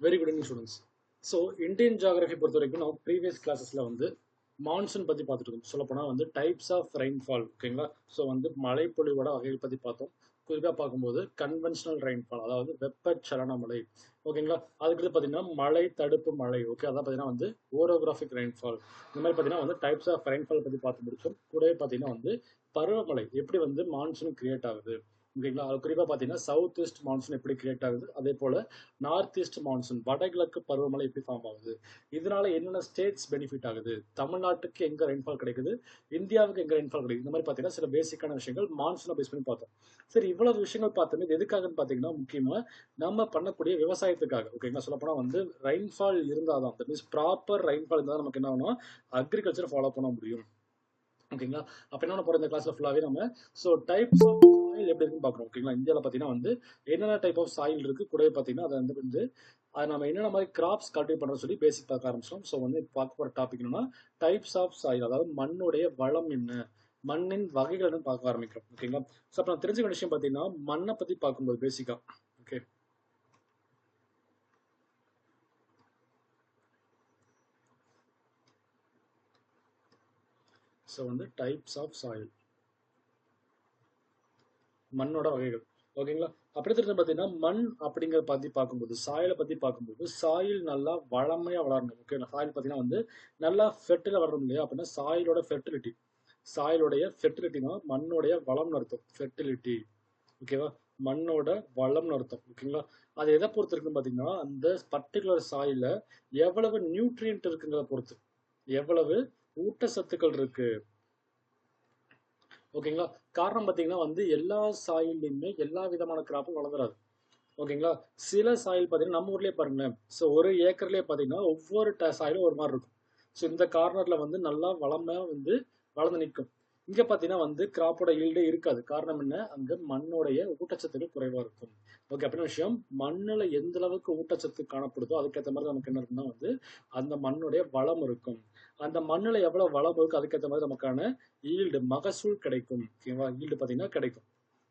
Very good evening students. So Indian geography பொறுத்த வரைக்கும் நம்ம ப்ரீவியஸ் கிளாஸஸில் மான்சூன் பற்றி பார்த்துட்டு இருக்கோம். சொல்லப்போனால் டைப்ஸ் ஆஃப் ரெயின்ஃபால், ஓகேங்களா. ஸோ மழைப்பொழிவோட வகைகள் பற்றி பார்த்தோம். குறிப்பாக பார்க்கும்போது கன்வென்ஷனல் ரெயின்ஃபால், அதாவது வெப்பச்சலன மழை, ஓகேங்களா. அதுக்கு பார்த்தீங்கன்னா மழை தடுப்பு மழை, ஓகே. அதான் பார்த்தீங்கன்னா ஓரோகிராஃபிக் ரெயின்ஃபால். இந்த மாதிரி பார்த்தீங்கன்னா டைப்ஸ் ஆஃப் ரெயின்ஃபால் பற்றி பார்த்து முடிச்சோம். கூடவே பார்த்தீங்கன்னா பருவமழை எப்படி மான்சூன் கிரியேட் ஆகுது, ஓகேங்களா. அது குறிப்பாக பார்த்தீங்கன்னா சவுத் ஈஸ்ட் மான்சூன் எப்படி கிரியேட் ஆகுது, அதே போல் நார்த் ஈஸ்ட் மான்சூன் வடகிழக்கு பருவமழை எப்படி ஃபார்ம் ஆகுது, இதனால என்னென்ன ஸ்டேட்ஸ் பெனிஃபிட் ஆகுது, தமிழ்நாட்டுக்கு எங்கே ரெயின்ஃபால் கிடைக்குது, இந்தியாவுக்கு எங்கே ரெயின்ஃபால் கிடைக்குது, இந்த மாதிரி பார்த்தீங்கன்னா சில பேசிக்கான விஷயங்கள் மான்சூனை பேஸ் பண்ணி பார்த்தோம். சரி, இவ்வளவு விஷயங்கள் பார்த்தோமே இது எதுக்காகன்னு பார்த்தீங்கன்னா முக்கியமாக நம்ம பண்ணக்கூடிய விவசாயத்துக்காக, ஓகேங்களா. சொல்லப்போனால் ரெயின்ஃபால் இருந்தால் தான், தட் மீன்ஸ் ப்ராப்பர் ரெயின்ஃபால் இருந்தால் நமக்கு என்ன ஆகும்னா அக்ரிகல்ச்சர் ஃபாலோ பண்ண முடியும், ஓகேங்களா. அப்போ என்ன பண்ண போகிறோம் இந்த கிளாஸில் ஃபுல்லாகவே நம்ம டைப்ஸ் ஆஃப் சாயில் எப்படி இருக்குன்னு பார்க்குறோம், ஓகேங்களா. இந்தியாவில் பார்த்தீங்கன்னா என்னென்ன டைப் ஆஃப் சாயில் இருக்குது, கூடவே பார்த்தீங்கன்னா அதை நம்ம என்னென்ன மாதிரி கிராப்ஸ் கல்டிவேட் பண்ணுறோம் சொல்லி பேசிக் பார்க்க ஆரம்பிச்சோம். ஸோ பார்க்க போகிற டாபிக் என்னன்னா டைப்ஸ் ஆஃப் சாயில், அதாவது மண்ணுடைய வளம் என்ன, மண்ணின் வகைகள் பார்க்க ஆரம்பிக்கிறோம், ஓகேங்களா. ஸோ அப்போ நான் தெரிஞ்சுக்க விஷயம் பார்த்தீங்கன்னா மண்ணை பற்றி பார்க்கும்போது பேசிக்காக, okay. So types of soil, மண்ணோட வகைகள், ஓகேங்களா. அப்படி தெரிஞ்சு பார்த்தீங்கன்னா மண் அப்படிங்கிறத பற்றி பார்க்கும்போது, சாயிலை பற்றி பார்க்கும்போது சாயில் நல்லா வளமையாக வளரணும், ஓகே. சாயில் பார்த்தீங்கன்னா நல்லா ஃபெர்டிலாக வளரணும் இல்லையா. அப்படின்னா சாயிலோட ஃபெர்டிலிட்டி, சாயிலுடைய ஃபெர்டிலிட்டினா மண்ணோடைய வளம்னு அர்த்தம், ஃபெர்டிலிட்டி, ஓகேவா. மண்ணோட வளம்னு அர்த்தம், ஓகேங்களா. அது எதை பொறுத்து இருக்குன்னு பார்த்தீங்கன்னா அந்த பர்டிகுலர் சாயில எவ்வளவு நியூட்ரியன்ட் இருக்குங்கிறத பொறுத்து, எவ்வளவு ஊட்டச்சத்துக்கள் இருக்கு, ஓகேங்களா. காரணம் பார்த்தீங்கன்னா எல்லா சாயிலையுமே எல்லா விதமான கிராப்பும் வளர்ந்துடாது, ஓகேங்களா. சில சாயில் பார்த்தீங்கன்னா நம்ம ஊர்லேயே பாருங்களேன். ஸோ ஒரு ஏக்கர்லேயே பார்த்தீங்கன்னா ஒவ்வொரு சாயிலும் ஒரு மாதிரி இருக்கும். ஸோ இந்த கார்னரில் நல்லா வளமாக வளர்ந்து நிற்கும். இங்கே பார்த்தீங்கன்னா கிராப்போட ஈல்டே இருக்காது. காரணம் என்ன, அங்கே மண்ணோடைய ஊட்டச்சத்துக்கள் குறைவாக இருக்கும், ஓகே. அப்படின்னு விஷயம், மண்ணில் எந்த அளவுக்கு ஊட்டச்சத்து காணப்படுதோ அதுக்கேற்ற மாதிரி நமக்கு என்ன இருக்குன்னா அந்த மண்ணுடைய வளம் இருக்கும். அந்த மண்ணில் எவ்வளோ வளம் இருக்கு அதுக்கேற்ற மாதிரி நமக்கான ஈல்டு, மகசூல் கிடைக்கும், ஓகேவா. ஈல்டு பார்த்தீங்கன்னா கிடைக்கும்.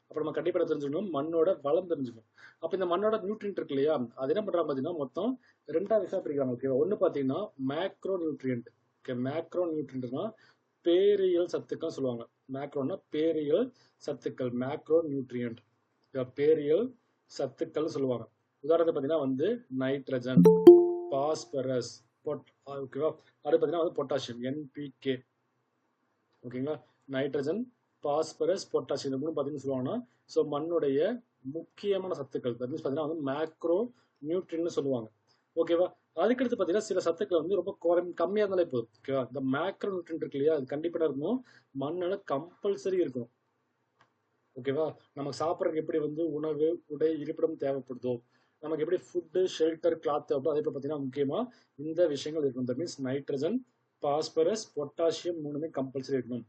அப்போ நம்ம கண்டிப்பாக தெரிஞ்சுக்கணும், மண்ணோட வளம் தெரிஞ்சுக்கணும். அப்போ இந்த மண்ணோட நியூட்ரியன்ட் இருக்கு இல்லையா, அது என்ன பண்ணுறாங்க பார்த்தீங்கன்னா மொத்தம் 2 விஷயம் பிரிக்கிறாங்க, ஓகேவா. ஒன்று பார்த்தீங்கன்னா macro nutrient, okay. Macro நியூட்ரியன்ட்னா Ferial சத்துக்கள் சொல்லுவாங்க. மேக்ரோனா பேரியல் சத்துக்கள், மேக்ரோ நியூட்ரியன்ட், பேரியல் சத்துக்கள் சொல்லுவாங்க. உதாரணத்துக்கு பார்த்தீங்கன்னா நைட்ரஜன், பாஸ்பரஸ், ஓகேவா. அது பார்த்தீங்கன்னா பொட்டாசியம், என்பிகே, ஓகேங்களா. நைட்ரஜன், பாஸ்பரஸ், பொட்டாசியம் மூணு பார்த்தீங்கன்னு சொல்லுவாங்கன்னா ஸோ மண்ணுடைய முக்கியமான சத்துக்கள், தட் மீன்ஸ் பார்த்தீங்கன்னா மேக்ரோ நியூட்ரியன்ட்னு சொல்லுவாங்க, ஓகேவா. அதுக்கடுத்து பார்த்தீங்கன்னா சில சத்துக்கள் ரொம்ப கம்மியாக இருந்தாலே போதும், ஓகேவா. இந்த மேக்ரோ நியூட்ரியன்ட் இருக்கு இல்லையா, அது கண்டிப்பாக இருக்கணும், மண்ணில் கம்பல்சரி இருக்கணும், ஓகேவா. நமக்கு சாப்பிட்றதுக்கு எப்படி உணவு, உடை, இருப்பிடம் தேவைப்படுதோ, நமக்கு எப்படி ஃபுட்டு, ஷெல்டர், கிளாத் தேவைப்படுதோ, அதே போல் பார்த்தீங்கன்னா முக்கியமாக இந்த விஷயங்கள் இருக்கணும். That means nitrogen, phosphorus, potassium மூணுமே கம்பல்சரி இருக்கணும்.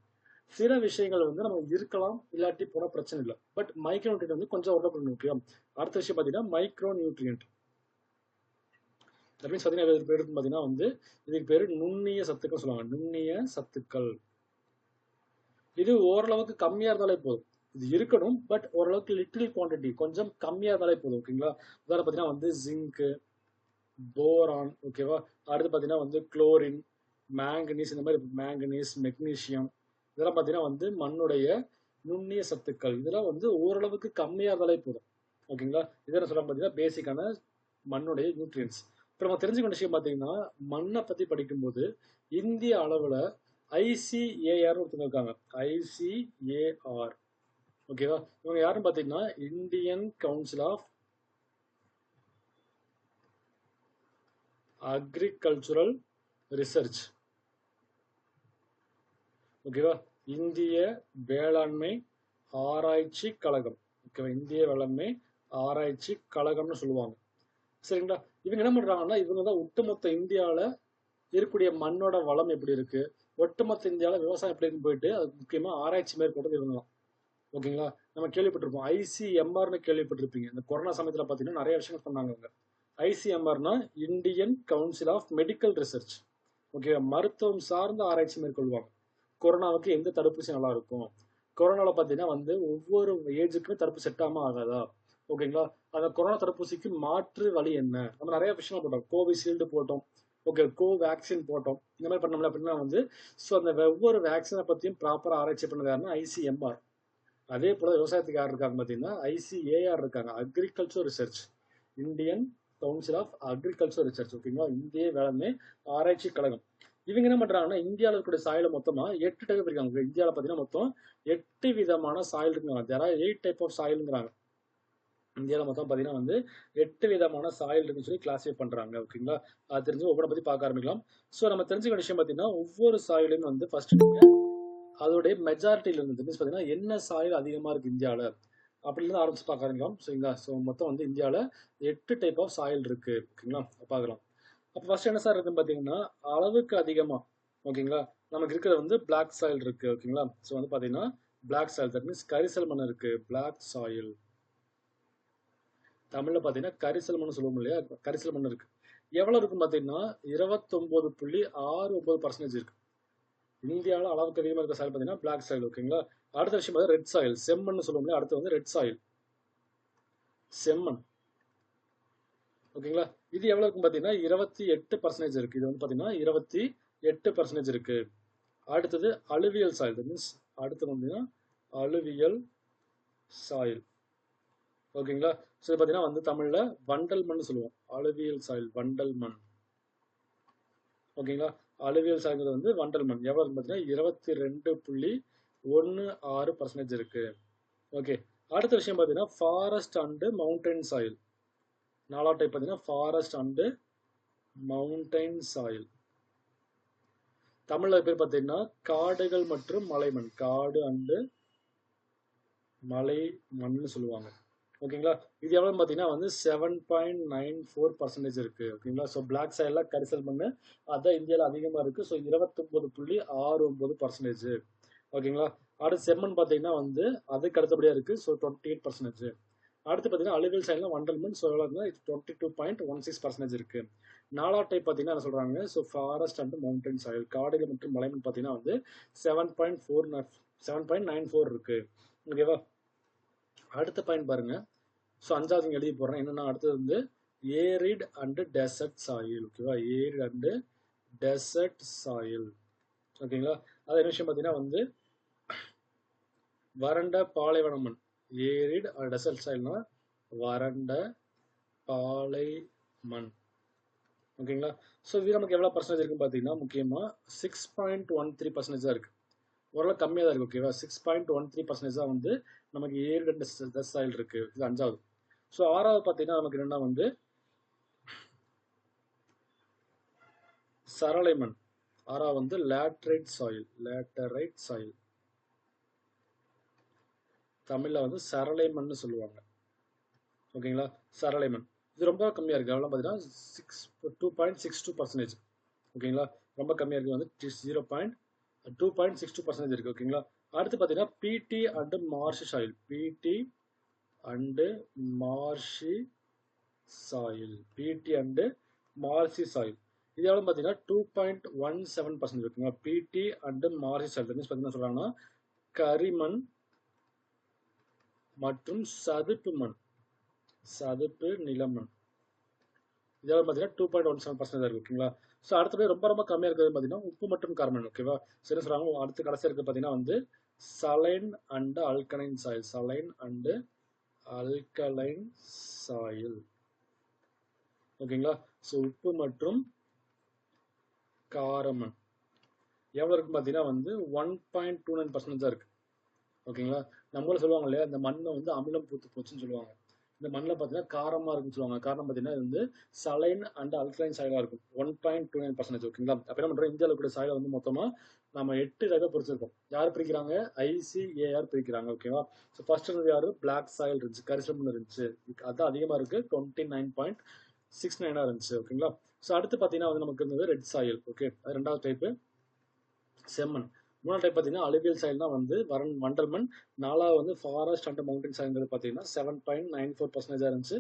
சில விஷயங்கள் நமக்கு இருக்கலாம், இல்லாட்டி போனால் பிரச்சனை இல்லை. பட் மைக்ரோ நியூட்ரியன்ட் கொஞ்சம் ஓரளவுக்கு முக்கியம். அடுத்த விஷயம் பார்த்தீங்கன்னா மைக்ரோ நியூட்ரியன்ட், தட் மீன்ஸ் பார்த்தீங்கன்னா இதுக்கு பேர் பார்த்தீங்கன்னா இதுக்கு பேர் நுண்ணிய சத்துக்கள் சொல்லுவாங்க, நுண்ணிய சத்துக்கள். இது ஓரளவுக்கு கம்மியாக இருந்தாலே போதும், இது இருக்கணும், பட் ஓரளவுக்கு லிட்டில் குவான்டிட்டி, கொஞ்சம் கம்மியாக இருந்தாலே போதும், ஓகேங்களா. உதாரணம் பார்த்தீங்கன்னா ஜிங்கு, போரான், ஓகேவா. அடுத்து பார்த்தீங்கன்னா குளோரின், மேங்கனீஸ், இந்த மாதிரி மேங்கனீஸ், மெக்னீசியம், இதெல்லாம் பார்த்தீங்கன்னா மண்ணுடைய நுண்ணிய சத்துக்கள். இதெல்லாம் ஓரளவுக்கு கம்மியாக இருந்தாலே போதும், ஓகேங்களா. இதெல்லாம் சொல்ல பார்த்தீங்கன்னா பேசிக்கான மண்ணுடைய நியூட்ரியன்ஸ். இப்போ நம்ம தெரிஞ்சுக்க விஷயம் பார்த்தீங்கன்னா மண்ணை பற்றி படிக்கும்போது இந்திய அளவில் ஐசிஏஆர் ஒருத்தவங்க இருக்காங்க, ஐசிஏஆர், ஓகேவா. இவங்க யாருன்னு பார்த்தீங்கன்னா Indian council of agricultural research, ஓகேவா. இந்திய வேளாண்மை ஆராய்ச்சி கழகம், ஓகேவா. இந்திய வேளாண்மை ஆராய்ச்சி கழகம்னு சொல்லுவாங்க, சரிங்களா. இவங்க என்ன பண்றாங்கன்னா இவங்க தான் ஒட்டுமொத்த இந்தியாவில் இருக்கக்கூடிய மண்ணோட வளம் எப்படி இருக்கு, ஒட்டுமொத்த இந்தியாவில் விவசாயம் எப்படி இருக்குன்னு போயிட்டு அதுக்கு முக்கியமாக ஆராய்ச்சி மேற்கொண்டு இவங்க தான், ஓகேங்களா. நம்ம கேள்விப்பட்டிருப்போம், ஐசிஎம்ஆர்னு கேள்விப்பட்டிருப்பீங்க. இந்த கொரோனா சமயத்தில் பார்த்தீங்கன்னா நிறைய விஷயங்கள் பண்ணாங்க. ஐசிஎம்ஆர்னா Indian council of medical research, okay. மருத்துவம் சார்ந்த ஆராய்ச்சி மேற்கொள்வாங்க. கொரோனாவுக்கு எந்த தடுப்பூசி நல்லா இருக்கும், கொரோனாவில் பார்த்தீங்கன்னா ஒவ்வொரு ஏஜுக்குமே தடுப்பு செட் ஆகாமல் ஆகாதா, ஓகேங்களா. அந்த கொரோனா தடுப்பூசிக்கு மாற்று வழி என்ன? நம்ம நிறைய விஷயம் போட்டோம். கோவிஷீல்டு போட்டோம், ஓகே, கோவேக்சின் போட்டோம், இந்த மாதிரி பண்ணோம்ல. அப்படின்னா வந்து ஸோ அந்த ஒவ்வொரு வேக்சினை பற்றியும் ப்ராப்பராக ஆராய்ச்சி பண்ணது யாருன்னா ஐசிஎம்ஆர். அதே போல விவசாயத்துக்கு யார் இருக்காங்க பார்த்தீங்கன்னா ஐசிஏஆர் இருக்காங்க, agriculture research, Indian council of agriculture research. ஓகேங்களா, இந்திய வேளாண்மை ஆராய்ச்சி கழகம். இவங்க என்ன பண்றாங்கன்னா இந்தியாவில் இருக்கக்கூடிய சாயில மொத்தமா 8 டைப் இருக்காங்க. இந்தியாவில் பார்த்தீங்கன்னா மொத்தம் 8 விதமான சாயில் இருக்குங்க. தேர் ஆர் 8 டைப் ஆஃப் சாயில்ங்கிறாங்க. இந்தியாவில் மொத்தம் பார்த்தீங்கன்னா வந்து 8 விதமான சாயில் இருக்குன்னு சொல்லி கிளாஸிஃபை பண்றாங்க. ஓகேங்களா, அது தெரிஞ்சு ஒவ்வொரு பத்தி பார்க்க ஆரம்பிக்கலாம். ஸோ நம்ம தெரிஞ்சுக்க விஷயம் பார்த்தீங்கன்னா ஒவ்வொரு சாயிலையும் வந்து ஃபர்ஸ்ட் அதோடைய மெஜாரிட்டியில இருந்து மீன்ஸ் பார்த்தீங்கன்னா என்ன சாயில் அதிகமாக இருக்கு இந்தியாவில் அப்படின்னு ஆரம்பிச்சு பார்க்க ஆரம்பிக்கலாம். சரிங்களா, ஸோ மொத்தம் வந்து இந்தியாவில் 8 டைப் ஆஃப் சாயில் இருக்கு. ஓகேங்களா, பார்க்கலாம். அப்போ ஃபர்ஸ்ட் என்ன சார் இருக்குன்னு பார்த்தீங்கன்னா அளவுக்கு அதிகமாக, ஓகேங்களா, நமக்கு இருக்கிறது வந்து பிளாக் சாயில் இருக்கு. ஓகேங்களா, ஸோ வந்து பார்த்தீங்கன்னா பிளாக் சாயில், தட் மீன்ஸ் கரிசல் மண் இருக்கு, பிளாக் சாயில். தமிழ்ல பார்த்தீங்கன்னா கரிசல் மண் சொல்லுவோம் இல்லையா, கரிசல் மண் இருக்கு. எவ்வளவு இருக்குன்னு பார்த்தீங்கன்னா 29.69% இருக்கு. இந்தியாவில் அளவுக்கு அதிகமாக இருக்க சாயில் பார்த்தீங்கன்னா பிளாக் சாயில். ஓகேங்களா, அடுத்த விஷயம் பார்த்தா ரெட் சாயில், செம்மண் சொல்லுவோம் இல்லையா, அடுத்து வந்து ரெட் சாயில், செம்மண். ஓகேங்களா, இது எவ்வளவு இருக்கும் பார்த்தீங்கன்னா 28% இருக்கு. இது வந்து பார்த்தீங்கன்னா 28% இருக்கு. அடுத்தது அலுவியல் சாயில், மீன்ஸ் அடுத்து பார்த்தீங்கன்னா அலுவியல் சாயில். ஓகேங்களா, ஸோ பார்த்தீங்கன்னா வந்து தமிழ்ல வண்டல் மண் சொல்லுவோம், அலுவியல் சாயில், வண்டல் மண். ஓகேங்களா, அலுவியல் சாய்ந்தது வந்து வண்டல் மண். எவ்வளவு பார்த்தீங்கன்னா 22.16% இருக்கு. ஓகே, அடுத்த விஷயம் பார்த்தீங்கன்னா ஃபாரஸ்ட் அண்ட் மவுண்டைன் சாயில். 4வது டைப் பார்த்தீங்கன்னா ஃபாரஸ்ட் அண்ட் மவுண்டைன் சாயில். தமிழ்ல பேர் பார்த்தீங்கன்னா காடுகள் மற்றும் மலைமண், காடு அண்டு மலை மண்னு சொல்லுவாங்க. ஓகேங்களா, இது எவ்வளவு பார்த்தீங்கன்னா வந்து 7.94% இருக்கு. ஓகேங்களா, ஸோ பிளாக் சாயில்ல கரிசல் மண் அதான் இந்தியாவில் அதிகமாக இருக்கு. ஸோ 29.69%. ஓகேங்களா, அடுத்து செம்மண் பார்த்தீங்கன்னா வந்து அதுக்கு அடுத்தபடியாக இருக்கு. ஸோ 28%. அடுத்து பார்த்தீங்கன்னா அலுவியல் சாயில்னா வண்டல் மண், ஸோ எவ்வளோ 22.16% இருக்கு. 4வது டைப் பார்த்தீங்கன்னா என்ன சொல்றாங்க, so forest and mountain soil, காடுகள் மற்றும் மலைமண் பார்த்தீங்கன்னா வந்து 7.94 இருக்கு. ஓகேவா, அடுத்த பாயிண்ட் பாருங்க. ஸோ 5வது இங்கே எழுதி போடுறேன். என்னன்னா அடுத்தது வந்து ஏரிட் அண்ட் டெசர்ட் சாயில். ஓகேவா, ஏரிட் அண்ட் டெசர்ட் சாயில். ஓகேங்களா, அது என்ன விஷயம் பார்த்தீங்கன்னா வந்து வறண்ட பாலைவன மண். ஏரிட் டெசர்ட் சாயில்னா வறண்ட பாலை மண். ஓகேங்களா, ஸோ இது நமக்கு எவ்வளோ பர்சன்டேஜ் இருக்குன்னு பார்த்தீங்கன்னா முக்கியமாக 6.13% தான் இருக்கு. ஓரளவு கம்மியாக தான் இருக்கு. ஓகேவா, 6.13% தான் வந்து நமக்கு ஏரிட் அண்ட் டெசர்ட் சாயில் இருக்கு. இது 5வது. ஸோ 6வது பார்த்தீங்கன்னா நமக்கு என்னன்னா வந்து சரளை மண். 6வது வந்து லேட்டரைட் சாயில், லேட்டரைட் சாயில். தமிழ்ல வந்து சரளை மண் சொல்லுவாங்க. ஓகேங்களா, சரளை மண் இது ரொம்ப கம்மியா இருக்கு. எவ்வளோ பார்த்தீங்கன்னா 2.62%. ஓகேங்களா, ரொம்ப கம்மியா இருக்கு, வந்து 2.62% இருக்கு. ஓகேங்களா, அடுத்து பார்த்தீங்கன்னா பிடி அண்ட் மார்ஷ் சாயில், பிடி அண்ட் மார்ஷி சாயில், பிடி அண்ட் மார்ஷி சாயில். இது எவ்வளோ பார்த்தீங்கன்னா 2.17% இருக்குங்க. பிடி அண்ட் மார்ஷி சாயில் மீன்ஸ் பார்த்தீங்கன்னா சொல்றாங்கன்னா கரிமண் மற்றும் சதுப்பு மண், சதுப்பு நிலமண். இதோட பார்த்தீங்கன்னா 2.17% இருக்கு. ஓகேங்களா, ஸோ அடுத்தது ரொம்ப ரொம்ப கம்மியாக இருக்கிறது பார்த்தீங்கன்னா உப்பு மற்றும் கார்பன். ஓகேவா, சரி சொல்றாங்க. அடுத்து கடைசியாக இருக்கு பார்த்தீங்கன்னா வந்து saline and alkaline soil, saline and alkaline soil. ஓகேங்களா, ஸோ உப்பு மற்றும் காரமண் எவ்வளோ இருக்குன்னு பார்த்தீங்கன்னா வந்து 1.29% தான் இருக்கு. ஓகேங்களா, நம்மளும் சொல்லுவாங்க இல்லையா, இந்த மண்ணை வந்து அமிலம் பூத்து போச்சுன்னு சொல்லுவாங்க. இந்த மண்ணில் பார்த்தீங்கன்னா காரமாக இருக்குன்னு சொல்லுவாங்க. காரணம் பார்த்தீங்கன்னா இது வந்து சலைன் அண்ட் அல்கலைன் சாயிலாக இருக்கும். 1.29%. ஓகேங்களா, அப்போ என்ன பண்ணுறோம், இந்தியாவில் கூட சாயிலை வந்து மொத்தமாக நம்ம 8 ரகம் பிரிச்சிருக்கோம். யார் பிரிக்கிறாங்க, ஐசிஏஆர் பிரிக்கிறாங்க. ஓகேவா, ஸோ ஃபர்ஸ்ட் இருந்தது யாரு, பிளாக் சாயில் இருந்துச்சு, கரிசல் மண் இருந்துச்சு, அதுதான் அதிகமாக இருக்கு, 29.69 இருந்துச்சு. ஓகேங்களா, ஸோ அடுத்து பார்த்தீங்கன்னா வந்து நமக்கு இருந்தது ரெட் சாயில். ஓகே, அது 2வது டைப்பு செம்மண். 3வது டைப் பார்த்தீங்கன்னா அலுவியல் சாயில் தான் வந்து வண்டல் மண். 4வது வந்து ஃபாரஸ்ட் அண்ட் மவுண்டன் சாயில்ங்கிறது பார்த்தீங்கன்னா 7.94% இருந்துச்சு.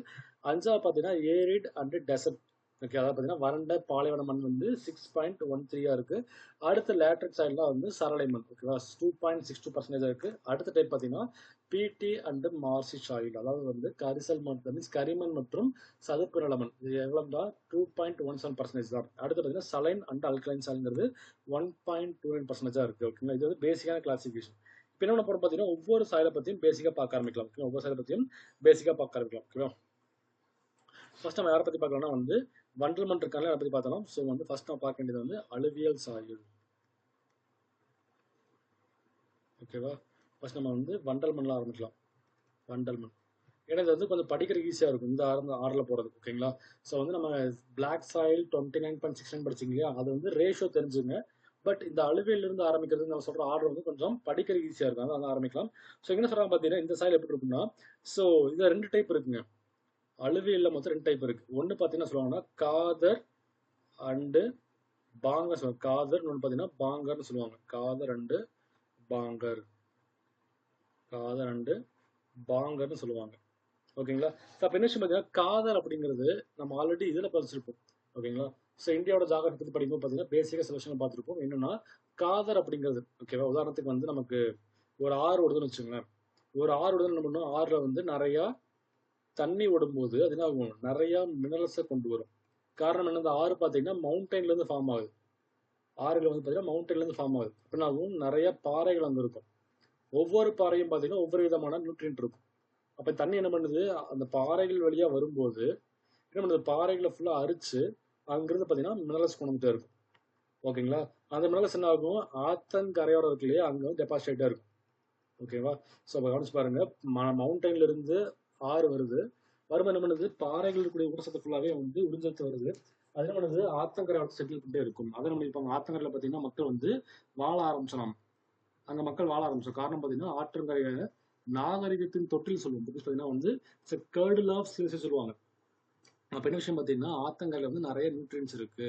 5வது பார்த்தீங்கன்னா ஏரிட் அண்ட் டெசர்ட் ஓகே, அதாவது பார்த்தீங்கன்னா வறண்ட பாலைவன மண் வந்து 6.13 இருக்கு. அடுத்த லேட்ரட் சைடில் வந்து சரளை மண், ஓகேவா, 2.62% இருக்கு. அடுத்த டைப் பார்த்தீங்கன்னா பிடி அண்ட் மார்சி சாயில், அதாவது வந்து கரிசல் மண், மீன்ஸ் கரிமண் மற்றும் சதுப்பு நில மண். இது எவ்வளோதான் 2.17% தான். அடுத்து பார்த்தீங்கன்னா சலைன் அண்ட் அல்கலைன் சாயில்ங்கிறது 1.29% இருக்கு. ஓகேங்களா, இது வந்து பேசிக்கான கிளாசிஃபிகேஷன். இப்போ என்ன போகிறோம் பார்த்தீங்கன்னா ஒவ்வொரு சாயிலை பற்றியும் பேசிக்காக பார்க்க ஆரம்பிக்கலாம். ஓகே, ஒவ்வொரு சாயிலை பற்றியும் பேசிக்காக பார்க்க ஆரம்பிக்கலாம். ஓகேவா, ஃபர்ஸ்ட் நம்ம யாரை பற்றி பார்க்கலாம்னா வந்து வண்டல் மண் இருக்காங்க, அதை பற்றி பார்த்தலாம். ஸோ வந்து ஃபர்ஸ்ட் நம்ம பார்க்க வேண்டியது வந்து அலுவியல் சாயில். ஓகேவா, ஃபர்ஸ்ட் நம்ம வந்து வண்டல் மண்ணில் ஆரம்பிக்கலாம். வண்டல் மண், ஏன்னா இது வந்து கொஞ்சம் படிக்கிறதுக்கு ஈஸியாக இருக்கும் இந்த ஆறில் போகிறது. ஓகேங்களா, ஸோ வந்து நம்ம பிளாக் சாயில் 29.69 படிச்சிங்க இல்லையா, அது வந்து ரேஷியோ தெரிஞ்சுங்க. பட் இந்த அலுவியிலிருந்து ஆரம்பிக்கிறது நம்ம சொல்கிற ஆர்டர் வந்து கொஞ்சம் படிக்கிறதுக்கு ஈஸியாக இருக்கும், அதான் ஆரம்பிக்கலாம். ஸோ என்ன சொல்கிறாங்க பார்த்தீங்கன்னா இந்த சாயில் எப்படி இருக்குன்னா, ஸோ இதில் 2 டைப் இருக்குங்க. அலுவியல்ல மொத்தம் 2 டைப் இருக்கு. ஒன்று பார்த்தீங்கன்னா சொல்லுவாங்கன்னா காதர் அண்டு பாங்கர் சொல்லுவாங்க. காதர், இன்னொன்று பார்த்தீங்கன்னா பாங்கர்னு சொல்லுவாங்க. காதர் அண்டு பாங்கர், காதர் அண்டு பாங்கர்னு சொல்லுவாங்க. ஓகேங்களா, ஸோ அப்போ என்ன விஷயம் பார்த்தீங்கன்னா காதர் அப்படிங்கிறது நம்ம ஆல்ரெடி இதில் படிச்சிருப்போம். ஓகேங்களா, ஸோ இந்தியாவோட ஜாகிரபி பற்றி படிக்கும்போது பார்த்தீங்கன்னா பேசிக்காக சில விஷயங்கள் பார்த்துருப்போம். என்னன்னா காதர் அப்படிங்கிறது, ஓகேவா, உதாரணத்துக்கு வந்து நமக்கு ஒரு ஆறு ஓடுதுன்னு வச்சுக்கோங்களேன். ஒரு ஆறு ஓடுதுன்னு என்ன பண்ணணும், ஆறில் வந்து நிறையா தண்ணி ஓடும்போது அது என்ன ஆகும், நிறையா மினரல்ஸை கொண்டு வரும். காரணம் என்ன, இந்த ஆறு பார்த்தீங்கன்னா மவுண்டன்லேருந்து ஃபார்ம் ஆகுது. ஆறுகள் வந்து பார்த்தீங்கன்னா மவுண்டன்லேருந்து ஃபார்ம் ஆகுது. அப்படின்னா நிறைய பாறைகள் வந்து இருக்கும். ஒவ்வொரு பாறையும் பார்த்தீங்கன்னா ஒவ்வொரு விதமான நியூட்ரியன்ட் இருக்கும். அப்போ தண்ணி என்ன பண்ணுது, அந்த பாறைகள் வழியாக வரும்போது என்ன பண்ணுது, பாறைகளை ஃபுல்லாக அரிச்சு அங்கிருந்து பார்த்தீங்கன்னா மினரல்ஸ் கொண்டு வந்துட்டே இருக்கும். ஓகேங்களா, அந்த மினரல்ஸ் என்ன ஆகும், ஆத்தங்கரையோரம் இருக்கு இல்லையா, அங்கே வந்து டெபாசிட் ஆகிட்டே இருக்கும். ஓகேவா, ஸோ அப்போ கவனிச்சு பாருங்க, மவுண்டன்ல இருந்து ஆறு வருது, வரும்போது என்ன பண்ணுது, பாறைகள் இருக்கக்கூடிய ஊட்டச்சத்து ஃபுல்லாகவே வந்து உறிஞ்செடுத்து வருது. அது என்ன பண்ணுது, ஆத்தங்கரை செட்டில் பண்ணிட்டே இருக்கும். அதை நம்ம இப்போ ஆத்தங்கரையில் பார்த்தீங்கன்னா மக்கள் வந்து வாழ ஆரம்பிச்சலாம். அங்கே மக்கள் வாழ ஆரம்பிச்சோம். காரணம் பார்த்தீங்கன்னா ஆற்றங்கரையை நாகரிகத்தின் தொட்டில் சொல்லுவோம். பார்த்தீங்கன்னா வந்து கேர்டில் ஆஃப் சிலிசி சொல்லுவாங்க. அப்போ என்ன விஷயம் பார்த்தீங்கன்னா ஆத்தங்கரையில் வந்து நிறைய நியூட்ரியன்ஸ் இருக்கு.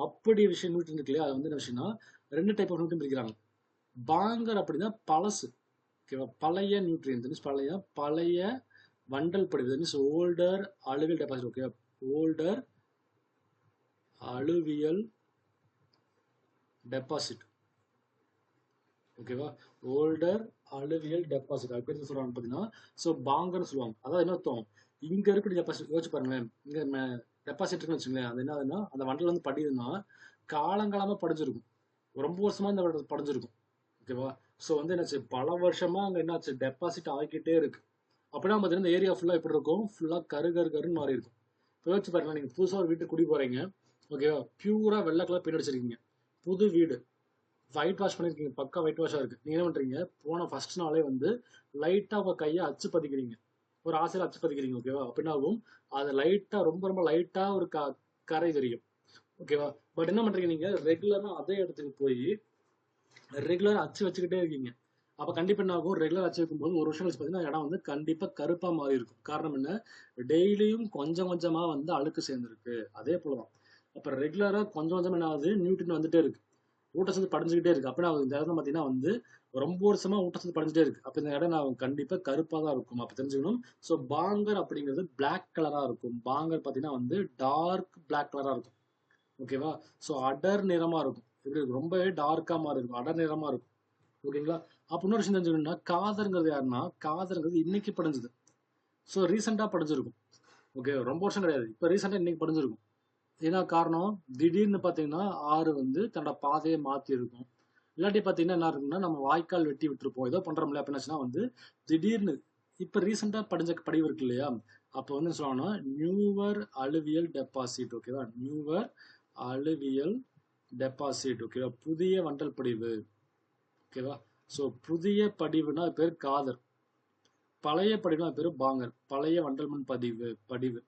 அப்படி விஷயம் நியூட்ரியன் இருக்கு இல்லையா, அது வந்து என்ன விஷயம்னா 2 டைப் ஆஃப் நியூட்ரியன் பிரிக்கிறாங்க. பாங்கர் அப்படின்னா பழசு, ஓகேவா, பழைய நியூட்ரியன்ஸ், மீன்ஸ் பழைய வண்டல் படிவு, means older alluvial deposit. Okay, older alluvial deposit. ஓகேவா, ஓல்டர் அலுவியல் டெபாசிட். அது பேர் சொல்றாங்க பார்த்தீங்கன்னா ஸோ பாங்கர்னு சொல்லுவாங்க. அதாவது என்ன அர்த்தம், இங்கே இருக்கிற டெபாசிட் யோசிச்சு பாருங்களேன், இங்கே டெபாசிட் இருக்குன்னு வச்சுங்களேன், அது என்னதுன்னா அந்த வண்டல் வந்து படிதுன்னா காலங்காலமாக படிஞ்சிருக்கும், ரொம்ப வருஷமா இந்த படிஞ்சிருக்கும். ஓகேவா, ஸோ வந்து என்னாச்சு, பல வருஷமா அங்கே என்னாச்சு டெபாசிட் ஆகிக்கிட்டே இருக்கு. அப்படின்னா பார்த்தீங்கன்னா இந்த ஏரியா ஃபுல்லாக எப்படி இருக்கும், ஃபுல்லாக கருன்னு மாறி இருக்கும். இப்போ யோசிச்சு பாருங்க, நீங்கள் புதுசாக ஒரு வீட்டுக்கு குடி போகிறீங்க. ஓகேவா, பியூரா வெள்ளை கலர் பெயிண்ட் அடிச்சிருக்கீங்க, புது வீடு, ஒயிட் வாஷ் பண்ணியிருக்கீங்க, பக்கா ஒயிட் வாஷாக இருக்குது. நீங்கள் என்ன பண்ணுறீங்க, போன ஃபர்ஸ்ட் நாளே வந்து லைட்டாக உங்கள் கையை அச்சு பதிக்கிறீங்க, ஒரு ஆசையில் அச்சு பதிக்கிறீங்க. ஓகேவா, அப்படின்னாகும் அது லைட்டாக ரொம்ப லைட்டாக ஒரு கரை தெரியும். ஓகேவா, பட் என்ன பண்ணுறீங்க, நீங்கள் ரெகுலராக அதே இடத்துக்கு போய் ரெகுலராக அச்சு வச்சுக்கிட்டே இருக்கீங்க. அப்போ கண்டிப்பாக என்ன ஆகும், ரெகுலர் அச்சு வைக்கும்போது ஒரு வருஷம் கழிச்சு பார்த்தீங்கன்னா இடம் வந்து கண்டிப்பாக கருப்பாக மாறி இருக்கும். காரணம் என்ன, டெய்லியும் கொஞ்சம் கொஞ்சமாக வந்து அழுக்கு சேர்ந்துருக்கு. அதே போல தான் அப்போ ரெகுலராக கொஞ்சம் கொஞ்சமாக என்ன ஆகுது, நியூட்ரியன் வந்துட்டே இருக்கு, ஊட்டச்சத்து படிஞ்சுக்கிட்டே இருக்கு. அப்படின்னா இந்த இடம் பார்த்தீங்கன்னா வந்து ரொம்ப வருஷமா ஊட்டச்சத்து படிஞ்சுட்டே இருக்கு. அப்போ இந்த இடம் நான் கண்டிப்பாக கருப்பாக தான் இருக்கும். அப்போ தெரிஞ்சுக்கணும். ஸோ பாங்கர் அப்படிங்கிறது பிளாக் கலராக இருக்கும். பாங்கர் பார்த்தீங்கன்னா வந்து டார்க் பிளாக் கலராக இருக்கும். ஓகேவா, ஸோ அடர் நிறமாக இருக்கும். இப்படி ரொம்பவே டார்க்காக மாறி இருக்கும், அடர் நிறமாக இருக்கும். ஓகேங்களா, அப்போ இன்னொரு விஷயம் தெரிஞ்சுக்கணும்னா காதருங்கிறது யாருன்னா, காதருங்கிறது இன்னைக்கு படிஞ்சது. ஸோ ரீசெண்டாக படிஞ்சிருக்கும். ஓகே, ரொம்ப வருஷம் கிடையாது, இப்போ ரீசெண்டாக இன்னைக்கு படிஞ்சிருக்கும். ஏன்னா காரணம், திடீர்னு பார்த்தீங்கன்னா ஆறு வந்து தன்னோட பாதையை மாற்றி இருக்கும். இல்லாட்டி பார்த்தீங்கன்னா என்ன இருக்குன்னா, நம்ம வாய்க்கால் வெட்டி விட்டுருப்போம், ஏதோ பண்ணுறோம்ல, அப்படின்னாச்சுன்னா வந்து திடீர்னு இப்போ ரீசெண்டாக படிஞ்ச படிவு இருக்கு இல்லையா, அப்போ வந்து சொல்லுவாங்கன்னா நியூவர் அலுவியல் டெபாசிட். ஓகேவா, நியூவர் அலுவியல் டெபாசிட். ஓகேவா, புதிய வண்டல் படிவு. ஓகேவா, ஸோ புதிய படிவுனா பேர் காதர், பழைய படிவுனா பேர் பாங்கர், பழைய வண்டல் மண் படிவு.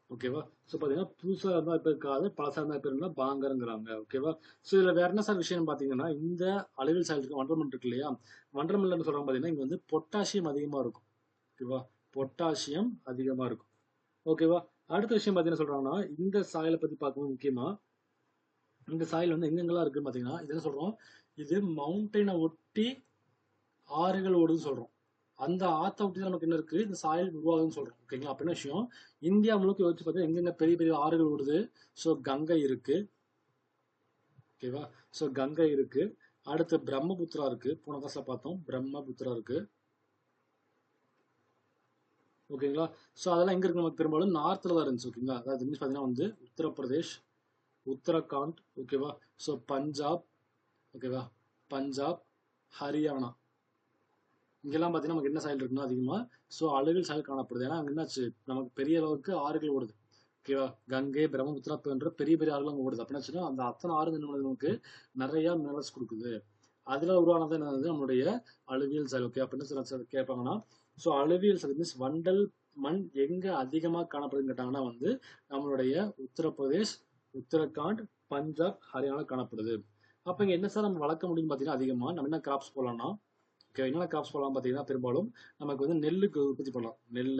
ஓகேவா, ஸோ பார்த்தீங்கன்னா புதுசாக இருந்தால் பேர் காதர், பழசாக இருந்தால் பேருனா பாங்கருங்கிறாங்க. ஓகேவா, ஸோ இதில் வேற என்ன சார் விஷயம் பார்த்தீங்கன்னா, இந்த அலுவியல் சாயலுக்கு வண்டல் மண் இருக்கு இல்லையா, வண்டல் மண்ணில் சொல்கிறாங்க பார்த்தீங்கன்னா இங்கே வந்து பொட்டாசியம் அதிகமாக இருக்கும். ஓகேவா, பொட்டாசியம் அதிகமாக இருக்கும். ஓகேவா, அடுத்த விஷயம் பார்த்தீங்கன்னா சொல்கிறாங்கன்னா, இந்த சாயலை பற்றி பார்க்கும்போது முக்கியமாக இந்த சாயில் வந்து எங்கெங்கெல்லாம் இருக்குன்னு பார்த்தீங்கன்னா, இது என்ன சொல்கிறோம், இது மவுண்டனை ஒட்டி ஆறுகள் ஓடுன்னு சொல்கிறோம். அந்த ஆற்றை ஒட்டி தான் நமக்கு என்ன இருக்கு, இந்த சாயல் உருவாகுதுன்னு சொல்றோம். ஓகேங்களா? அப்ப என்ன விஷயம், இந்தியா முழுக்க யோசிச்சு பார்த்தீங்கன்னா எங்கெங்க பெரிய பெரிய ஆறுகள் ஓடுது. ஸோ கங்கை இருக்கு. ஓகேவா? ஸோ கங்கை இருக்கு. அடுத்து பிரம்மபுத்திரா இருக்கு. போன கிளாஸ்ல பார்த்தோம், பிரம்மபுத்திரா இருக்கு. ஓகேங்களா? ஸோ அதெல்லாம் எங்க இருக்கு, நமக்கு பெரும்பாலும் நார்த்ல தான் இருந்துச்சு. ஓகேங்களா? அதாவது பார்த்தீங்கன்னா வந்து உத்தரப்பிரதேஷ், உத்தரகாண்ட், ஓகேவா? ஸோ பஞ்சாப், ஓகேவா? பஞ்சாப், ஹரியானா, இங்கெல்லாம் பார்த்தீங்கன்னா நமக்கு என்ன சாயல் இருக்குன்னா அதிகமாக ஸோ அழுகல் சாயல் காணப்படுது. ஏன்னா அங்கே என்னாச்சு, நமக்கு பெரிய அளவுக்கு ஆறுகள் ஓடுது. ஓகேவா? கங்கை, பிரம்மபுத்திரா போன்ற பெரிய பெரிய ஆறுகள் அங்கே ஓடுது. அப்படின்னா அந்த அத்தனை ஆறு என்ன பண்ணுது, நமக்கு நிறைய மினரல்ஸ் கொடுக்குது. அதில் உருவானது என்னது, நம்மளுடைய அலுவியல் சாயல். ஓகே, அப்படின்னு கேட்பாங்கன்னா ஸோ அலுவியல் சாயல் மீன்ஸ் வண்டல் மண் எங்கே அதிகமாக காணப்படுதுன்னு கேட்டாங்கன்னா வந்து நம்மளுடைய உத்தரப்பிரதேஷ், உத்தரகாண்ட், பஞ்சாப், ஹரியானா காணப்படுது. அப்போ இங்கே என்ன சார் நம்ம வளர்க்க முடியும்னு பார்த்தீங்கன்னா அதிகமாக நம்ம என்ன கிராப்ஸ் போடலாம்னா, ஓகே, என்னென்ன கிராப்ஸ் போடலாம் பார்த்தீங்கன்னா பெரும்பாலும் நமக்கு வந்து நெல்லுக்கு உற்பத்தி பண்ணலாம். நெல்,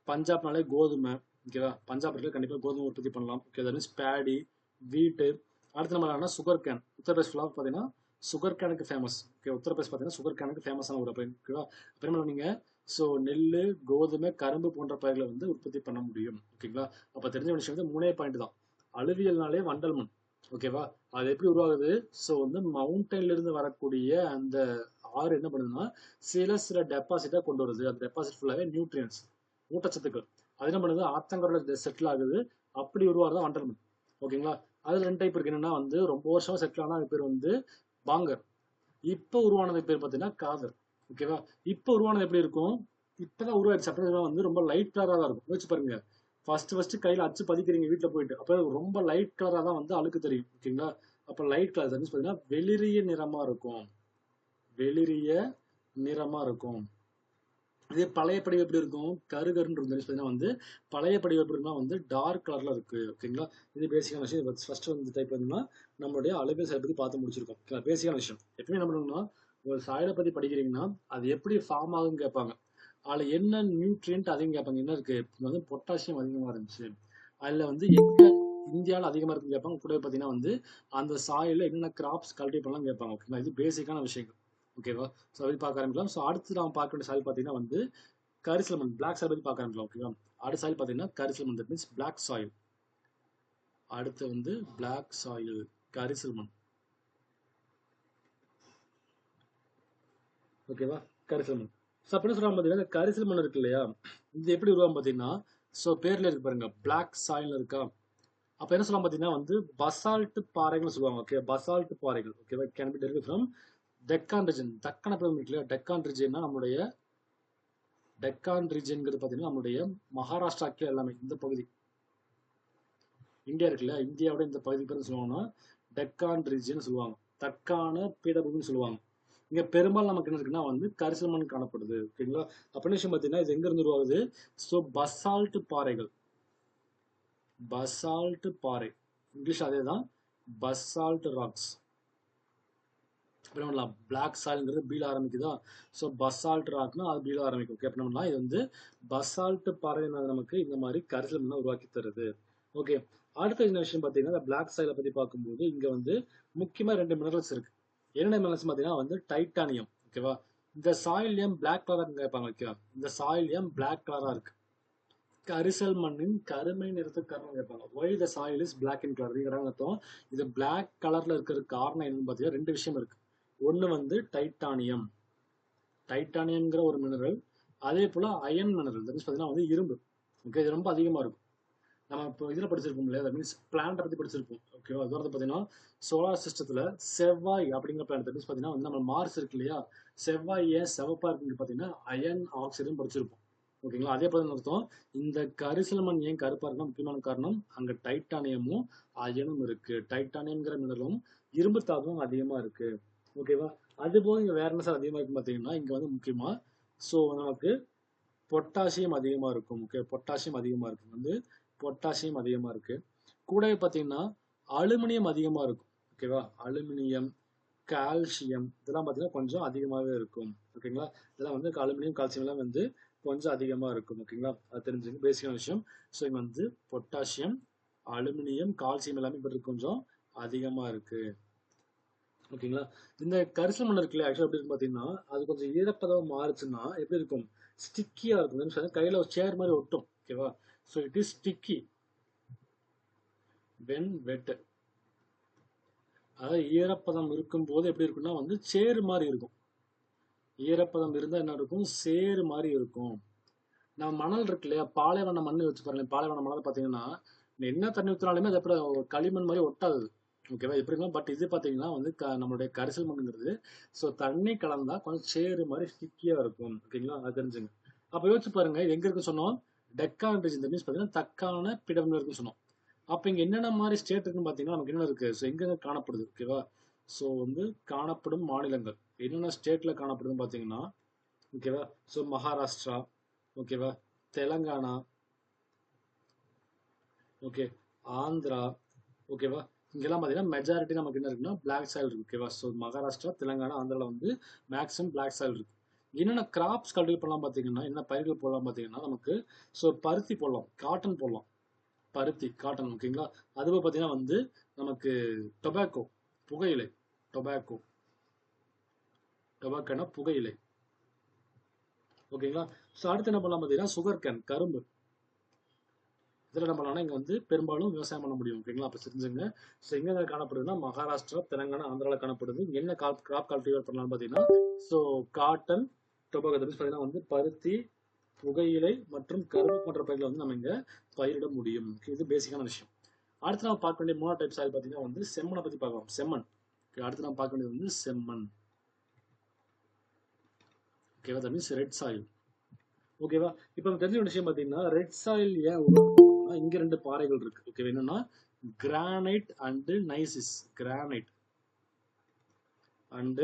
பஞ்சாப்னாலே கோதுமை. ஓகேவா? பஞ்சாப் இருக்கிற கண்டிப்பாக கோதுமை உற்பத்தி பண்ணலாம். ஓகே, தட் மீன்ஸ் பேடி, வீட்டு. அடுத்து நம்ம என்னன்னா சுகர் கேன். உத்தரப்பிரதேஷ் ஃபுல்லாக பார்த்தீங்கன்னா சுகர் கேனுக்கு ஃபேமஸ். ஓகே, உத்தரப்பிரதேஷ் பார்த்தீங்கன்னா சுகர் கேனுக்கு ஃபேமஸான ஒரு அப்போ. ஓகேவா? அப்புறமா நீங்கள் ஸோ நெல், கோதுமை, கரும்பு போன்ற பயிர்களை வந்து உற்பத்தி பண்ண முடியும். ஓகேங்களா? அப்போ தெரிஞ்ச விஷயம் வந்து 3 பாயிண்ட் தான். அலுவியல்னாலே வண்டல் மண். ஓகேவா? அது எப்படி உருவாகுது, ஸோ வந்து மவுண்டன்ல இருந்து வரக்கூடிய அந்த ஆறு என்ன பண்ணுதுன்னா சில சில டெபாசிட்டா கொண்டு வருது. அந்த டெபாசிட் ஃபுல்லாவே நியூட்ரியன்ஸ், ஊட்டச்சத்துக்கள். அது என்ன பண்ணுது, ஆத்தங்கரோட செட்டில் ஆகுது. அப்படி உருவாகிறதா வண்டல் மண். ஓகேங்களா? அதுல 2 டைப் இருக்கு. என்னன்னா வந்து ரொம்ப வருஷமா செட்டில் ஆனா அது பேர் வந்து பாங்கர். இப்போ உருவானது பேர் பார்த்தீங்கன்னா காதர். ஓகேவா? இப்போ உருவானது எப்படி இருக்கும், இப்பதான் உருவாயிடுச்சு. அப்படின்னா வந்து ரொம்ப லைட் கலரா தான் இருக்கும். யோசிச்சு பாருங்க, ஃபர்ஸ்ட் கையில அச்சு பதிக்கிறீங்க வீட்டுல போயிட்டு, அப்ப ரொம்ப லைட் கலரா தான் வந்து அழுக்கு தெரியும். ஓகேங்களா? அப்ப லைட் கலர் பார்த்தீங்கன்னா வெளிரிய நிறமா இருக்கும். வெளிரிய நிறமா இருக்கும். இதே பழைய படிவு எப்படி இருக்கும், கருகருன்னு இருக்கும். வந்து பழைய படிவு எப்படி இருக்குன்னா வந்து டார்க் கலர்ல இருக்கு. ஓகேங்களா? இது பேசிக்கான விஷயம். ஃபர்ஸ்ட் வந்து டைப் பண்ணா நம்மளுடைய அழகு சாயல் பத்தி பார்த்து முடிச்சிருக்கோம். பேசிக்கான விஷயம். எப்பவுமே என்ன பண்ணணும்னா ஒரு சாயலை பத்தி படிக்கிறீங்கன்னா அது எப்படி ஃபார்ம் ஆகுன்னு கேட்பாங்க. அதுல என்ன நியூட்ரியன்ட் அதிகம் கேட்பாங்க. என்ன இருக்கு, வந்து பொட்டாசியம் அதிகமா இருந்துச்சு. அதுல வந்து எங்க இந்தியாவில் அதிகமா இருக்குன்னு கேட்பாங்க. கூட பார்த்தீங்கன்னா வந்து அந்த சாயில என்னென்ன கிராப்ஸ் கல்டிவேட் பண்ணலாம் கேட்பாங்க. ஓகேங்களா? இது பேசிக்கான விஷயங்கள். ஓகேவா? ஸோ அப்படி பார்க்க ஆரம்பிக்கலாம். ஸோ அடுத்து நாம் பார்க்க வேண்டிய சாயில் பார்த்தீங்கன்னா வந்து கரிசல் மண், பிளாக் சாயில் பற்றி பார்க்க ஆரம்பிக்கலாம். ஓகேவா? அடுத்த சாயில் பார்த்தீங்கன்னா கரிசல் மண், தட் மீன்ஸ் பிளாக் சாயில். அடுத்து வந்து பிளாக் சாயில், கரிசல் மண். ஓகேவா? கரிசல் மண். ஸோ அப்படின்னு சொல்றாங்க பார்த்தீங்கன்னா கரிசல் மண் இருக்கு இல்லையா, இது எப்படி உருவாகும் பார்த்தீங்கன்னா ஸோ பேர்ல இருக்கு பாருங்க, பிளாக் சாயில் இருக்கா. அப்ப என்ன சொல்லலாம் பார்த்தீங்கன்னா வந்து பசால்ட் பாறைகள் சொல்லுவாங்க. ஓகே, பசால்ட் பாறைகள். ஓகேவா? Can be derived from Deccan region. டக்கான பகுதி இருக்கு இல்லையா, டெக்கான் ரீஜன்னா நம்மளுடைய டெக்கான் ரீஜன்ங்கிறது பார்த்தீங்கன்னா நம்மளுடைய மகாராஷ்டிராக்கு எல்லாமே இந்த பகுதி இந்தியா இருக்குல்ல, இந்தியாவோட இந்த பகுதி பேர் சொல்லுவாங்கன்னா டெக்கான் ரீஜன் சொல்லுவாங்க. தக்கான பீடபூமின்னு சொல்லுவாங்க. இங்க பெரும்பாலும் நமக்கு என்ன இருக்குன்னா வந்து கரிசல் மண் காணப்படுது. ஓகேங்களா? அப்படின்னு விஷயம் பார்த்தீங்கன்னா இது எங்க இருந்து உருவாகுது, ஸோ பசால்ட் பாறைகள். பசால்ட் பாறை, இங்கிலீஷ் அதே தான், பசால்ட் ராக்ஸ். அப்புறம் பிளாக் சாயில்ங்கிறது பீல ஆரம்பிக்குதா, ஸோ பசால்ட் ராக்னா அது பீல ஆரம்பிக்கும். ஓகே, அப்படி இது வந்து பசால்ட் பாறை நமக்கு இந்த மாதிரி கரிசல் மண்ணை உருவாக்கி தருது. ஓகே, அடுத்த என்ன விஷயம் பார்த்தீங்கன்னா பிளாக் சாயிலை பத்தி பார்க்கும்போது இங்க வந்து முக்கியமா 2 மினரல்ஸ் இருக்கு. என்னென்ன மினரல்ஸ் பார்த்தீங்கன்னா வந்து டைட்டானியம். ஓகேவா? இந்த சாயில் ஏன் பிளாக் கலரா கேட்பாங்க. ஓகேவா? இந்த சாயில் ஏன் பிளாக் கலரா இருக்கு, கரிசல் மண்ணின் கருமை நிறத்துக்கு காரணம் கேட்பாங்க. Why the soil is black in colour அர்த்தம். இது பிளாக் கலர்ல இருக்கிறதுக்கு காரணம் என்னன்னு பார்த்தீங்கன்னா 2 விஷயம் இருக்கு. ஒன்று வந்து டைட்டானியம், டைட்டானியம்ங்கிற ஒரு மினரல். அதே போல அயன் மினரல், தட் மீன்ஸ் பார்த்தீங்கன்னா வந்து இரும்பு. ஓகே, இது ரொம்ப அதிகமாக இருக்கும். நம்ம இப்போ இதில் படிச்சிருப்போம் இல்லையா, தட் மீன்ஸ் பிளான்ட்டை பற்றி படிச்சிருப்போம். ஓகேவா? அது வந்து பார்த்தீங்கன்னா சோலார் சிஸ்டத்தில் செவ்வாய் அப்படிங்கிற பிளானட், தட் மீன்ஸ் பார்த்தீங்கன்னா வந்து நம்ம மார்ஸ் இருக்கு இல்லையா, செவ்வாய் ஏன் செவப்பா இருக்குன்னு பார்த்தீங்கன்னா அயன் ஆக்சைடுன்னு படிச்சிருப்போம். ஓகேங்களா? அதே போல அர்த்தம் இந்த கரிசல் மண் ஏன் கருப்பா இருக்குன்னா முக்கியமான காரணம் அங்க டைட்டானியமும் அயனும் இருக்கு. டைட்டானியம்ங்கிற மினரலும் இரும்பு தாதுவும் அதிகமா இருக்கு. ஓகேவா? அது போக இங்க வேற என்ன சார் அதிகமா இருக்கு பார்த்தீங்கன்னா இங்க வந்து முக்கியமா ஸோ நமக்கு பொட்டாசியம் அதிகமா இருக்கும். ஓகே, பொட்டாசியம் அதிகமா இருக்கு, வந்து பொட்டாசியம் அதிகமா இருக்கு. கூடவே பார்த்தீங்கன்னா அலுமினியம் அதிகமா இருக்கும். ஓகேவா? அலுமினியம், கால்சியம் இதெல்லாம் பார்த்தீங்கன்னா கொஞ்சம் அதிகமாகவே இருக்கும். ஓகேங்களா? இதெல்லாம் வந்து அலுமினியம், கால்சியம் எல்லாம் வந்து கொஞ்சம் அதிகமா இருக்கும். ஓகேங்களா? அது தெரிஞ்சுங்க, பேசிக்கான விஷயம். ஸோ இங்க வந்து பொட்டாசியம், அலுமினியம், கால்சியம் எல்லாமே இப்போ கொஞ்சம் அதிகமா இருக்கு. ஓகேங்களா. இந்த கரிசல் மண் இருக்குல்ல, ஆக்சுவலா எப்படி இருக்கும் பார்த்தீங்கன்னா, அது கொஞ்சம் ஈரப்பதம் மாறுச்சுன்னா எப்படி இருக்கும்? ஸ்டிக்கியா இருக்கும். கையில ஒரு சேர் மாதிரி ஒட்டும். ஓகேவா. So it is sticky when wet. அதாவது ஈரப்பதம் இருக்கும் போது எப்படி இருக்கும்னா வந்து சேறு மாதிரி இருக்கும். ஈரப்பதம் இருந்தா என்ன இருக்கும்? சேறு மாதிரி இருக்கும். நம்ம மணல் இருக்கு இல்லையா, பாலைவன மண் வச்சு பாருங்க. பாலைவன மணல் பார்த்தீங்கன்னா என்ன தண்ணி ஊற்றினாலுமே அது அப்புறம் ஒரு களிமண் மாதிரி ஒட்டாது. ஓகேவா. எப்படின்னா பட் இது பார்த்தீங்கன்னா வந்து நம்மளுடைய கரிசல் மண்ணுங்கிறது ஸோ தண்ணி கலந்தா கொஞ்சம் சேறு மாதிரி ஸ்டிக்கியா இருக்கும். ஓகேங்களா. அது தெரிஞ்சுங்க. அப்போ யோசிச்சு பாருங்க, இது எங்க இருக்கு சொன்னோம்? டெக்கான் ரீஜன், மீன்ஸ் பார்த்தீங்கன்னா தக்கான பீடபுலம் இருக்குன்னு சொன்னோம். அப்போ இங்க என்னென்ன மாதிரி ஸ்டேட் இருக்குன்னு பார்த்தீங்கன்னா நமக்கு என்ன இருக்கு? ஸோ எங்க காணப்படுது? ஓகேவா. ஸோ வந்து காணப்படும் மாநிலங்கள் என்னென்ன ஸ்டேட்ல காணப்படுதுன்னு பார்த்தீங்கன்னா, ஓகேவா. ஸோ மகாராஷ்டிரா, ஓகேவா, தெலங்கானா, ஓகே, ஆந்திரா, ஓகேவா. இங்கெல்லாம் பார்த்தீங்கன்னா மெஜாரிட்டி நமக்கு என்ன இருக்குன்னா பிளாக் சாயில் இருக்கு. ஓகேவா. ஸோ மகாராஷ்டிரா, தெலங்கானா, ஆந்திராவில் வந்து மேக்ஸிமம் பிளாக் சாயில் இருக்கு. என்னென்ன கிராப்ஸ் கல்டிவேட் பண்ணலாம் பார்த்தீங்கன்னா, என்ன பயிர்கள் போடலாம் பார்த்தீங்கன்னா நமக்கு ஸோ பருத்தி போடலாம், காட்டன் போடலாம். பருத்தி, காட்டன். ஓகேங்களா. அதுவும் பார்த்தீங்கன்னா வந்து நமக்கு டொபாக்கோ, புகையிலை. டொபாக்கோ, டொபாக்கோனா புகையிலை. ஓகேங்களா. ஸோ அடுத்து என்ன பண்ணலாம் பார்த்தீங்கன்னா சுகர் கேன், கரும்பு. இதில் என்ன பண்ணலாம்னா இங்கே வந்து பெரும்பாலும் விவசாயம் பண்ண முடியும். ஓகேங்களா. அப்போ தெரிஞ்சுங்க. ஸோ எங்கே காணப்படுதுன்னா மகாராஷ்டிரா, தெலங்கானா, ஆந்திராவில் காணப்படுது. என்ன கிராப் கல்டிவேட் பண்ணலாம்னு பார்த்தீங்கன்னா ஸோ காட்டன், டொபாக்கோ பார்த்தீங்கன்னா வந்து பருத்தி, புகையிலை மற்றும் கரும்பு போன்ற பயிர்களை வந்து நம்ம இங்கே பயிரிட முடியும். இது பேசிக்கான விஷயம். அடுத்து நம்ம பார்க்க வேண்டிய மூணாவது டைப் சாயில் பார்த்தீங்கன்னா வந்து செம்மனை பற்றி பார்க்கலாம். செம்மண். அடுத்து நம்ம பார்க்க வேண்டியது வந்து செம்மண். ஓகேவா. That means red soil. ஓகேவா. இப்போ தெரிஞ்ச ஒரு விஷயம் பார்த்தீங்கன்னா ரெட் சாயில் ஏன் இங்க ரெண்டு பாறைகள் இருக்கு. ஓகே. என்னன்னா கிரானைட் அண்ட் நைசிஸ். கிரானைட் அண்ட்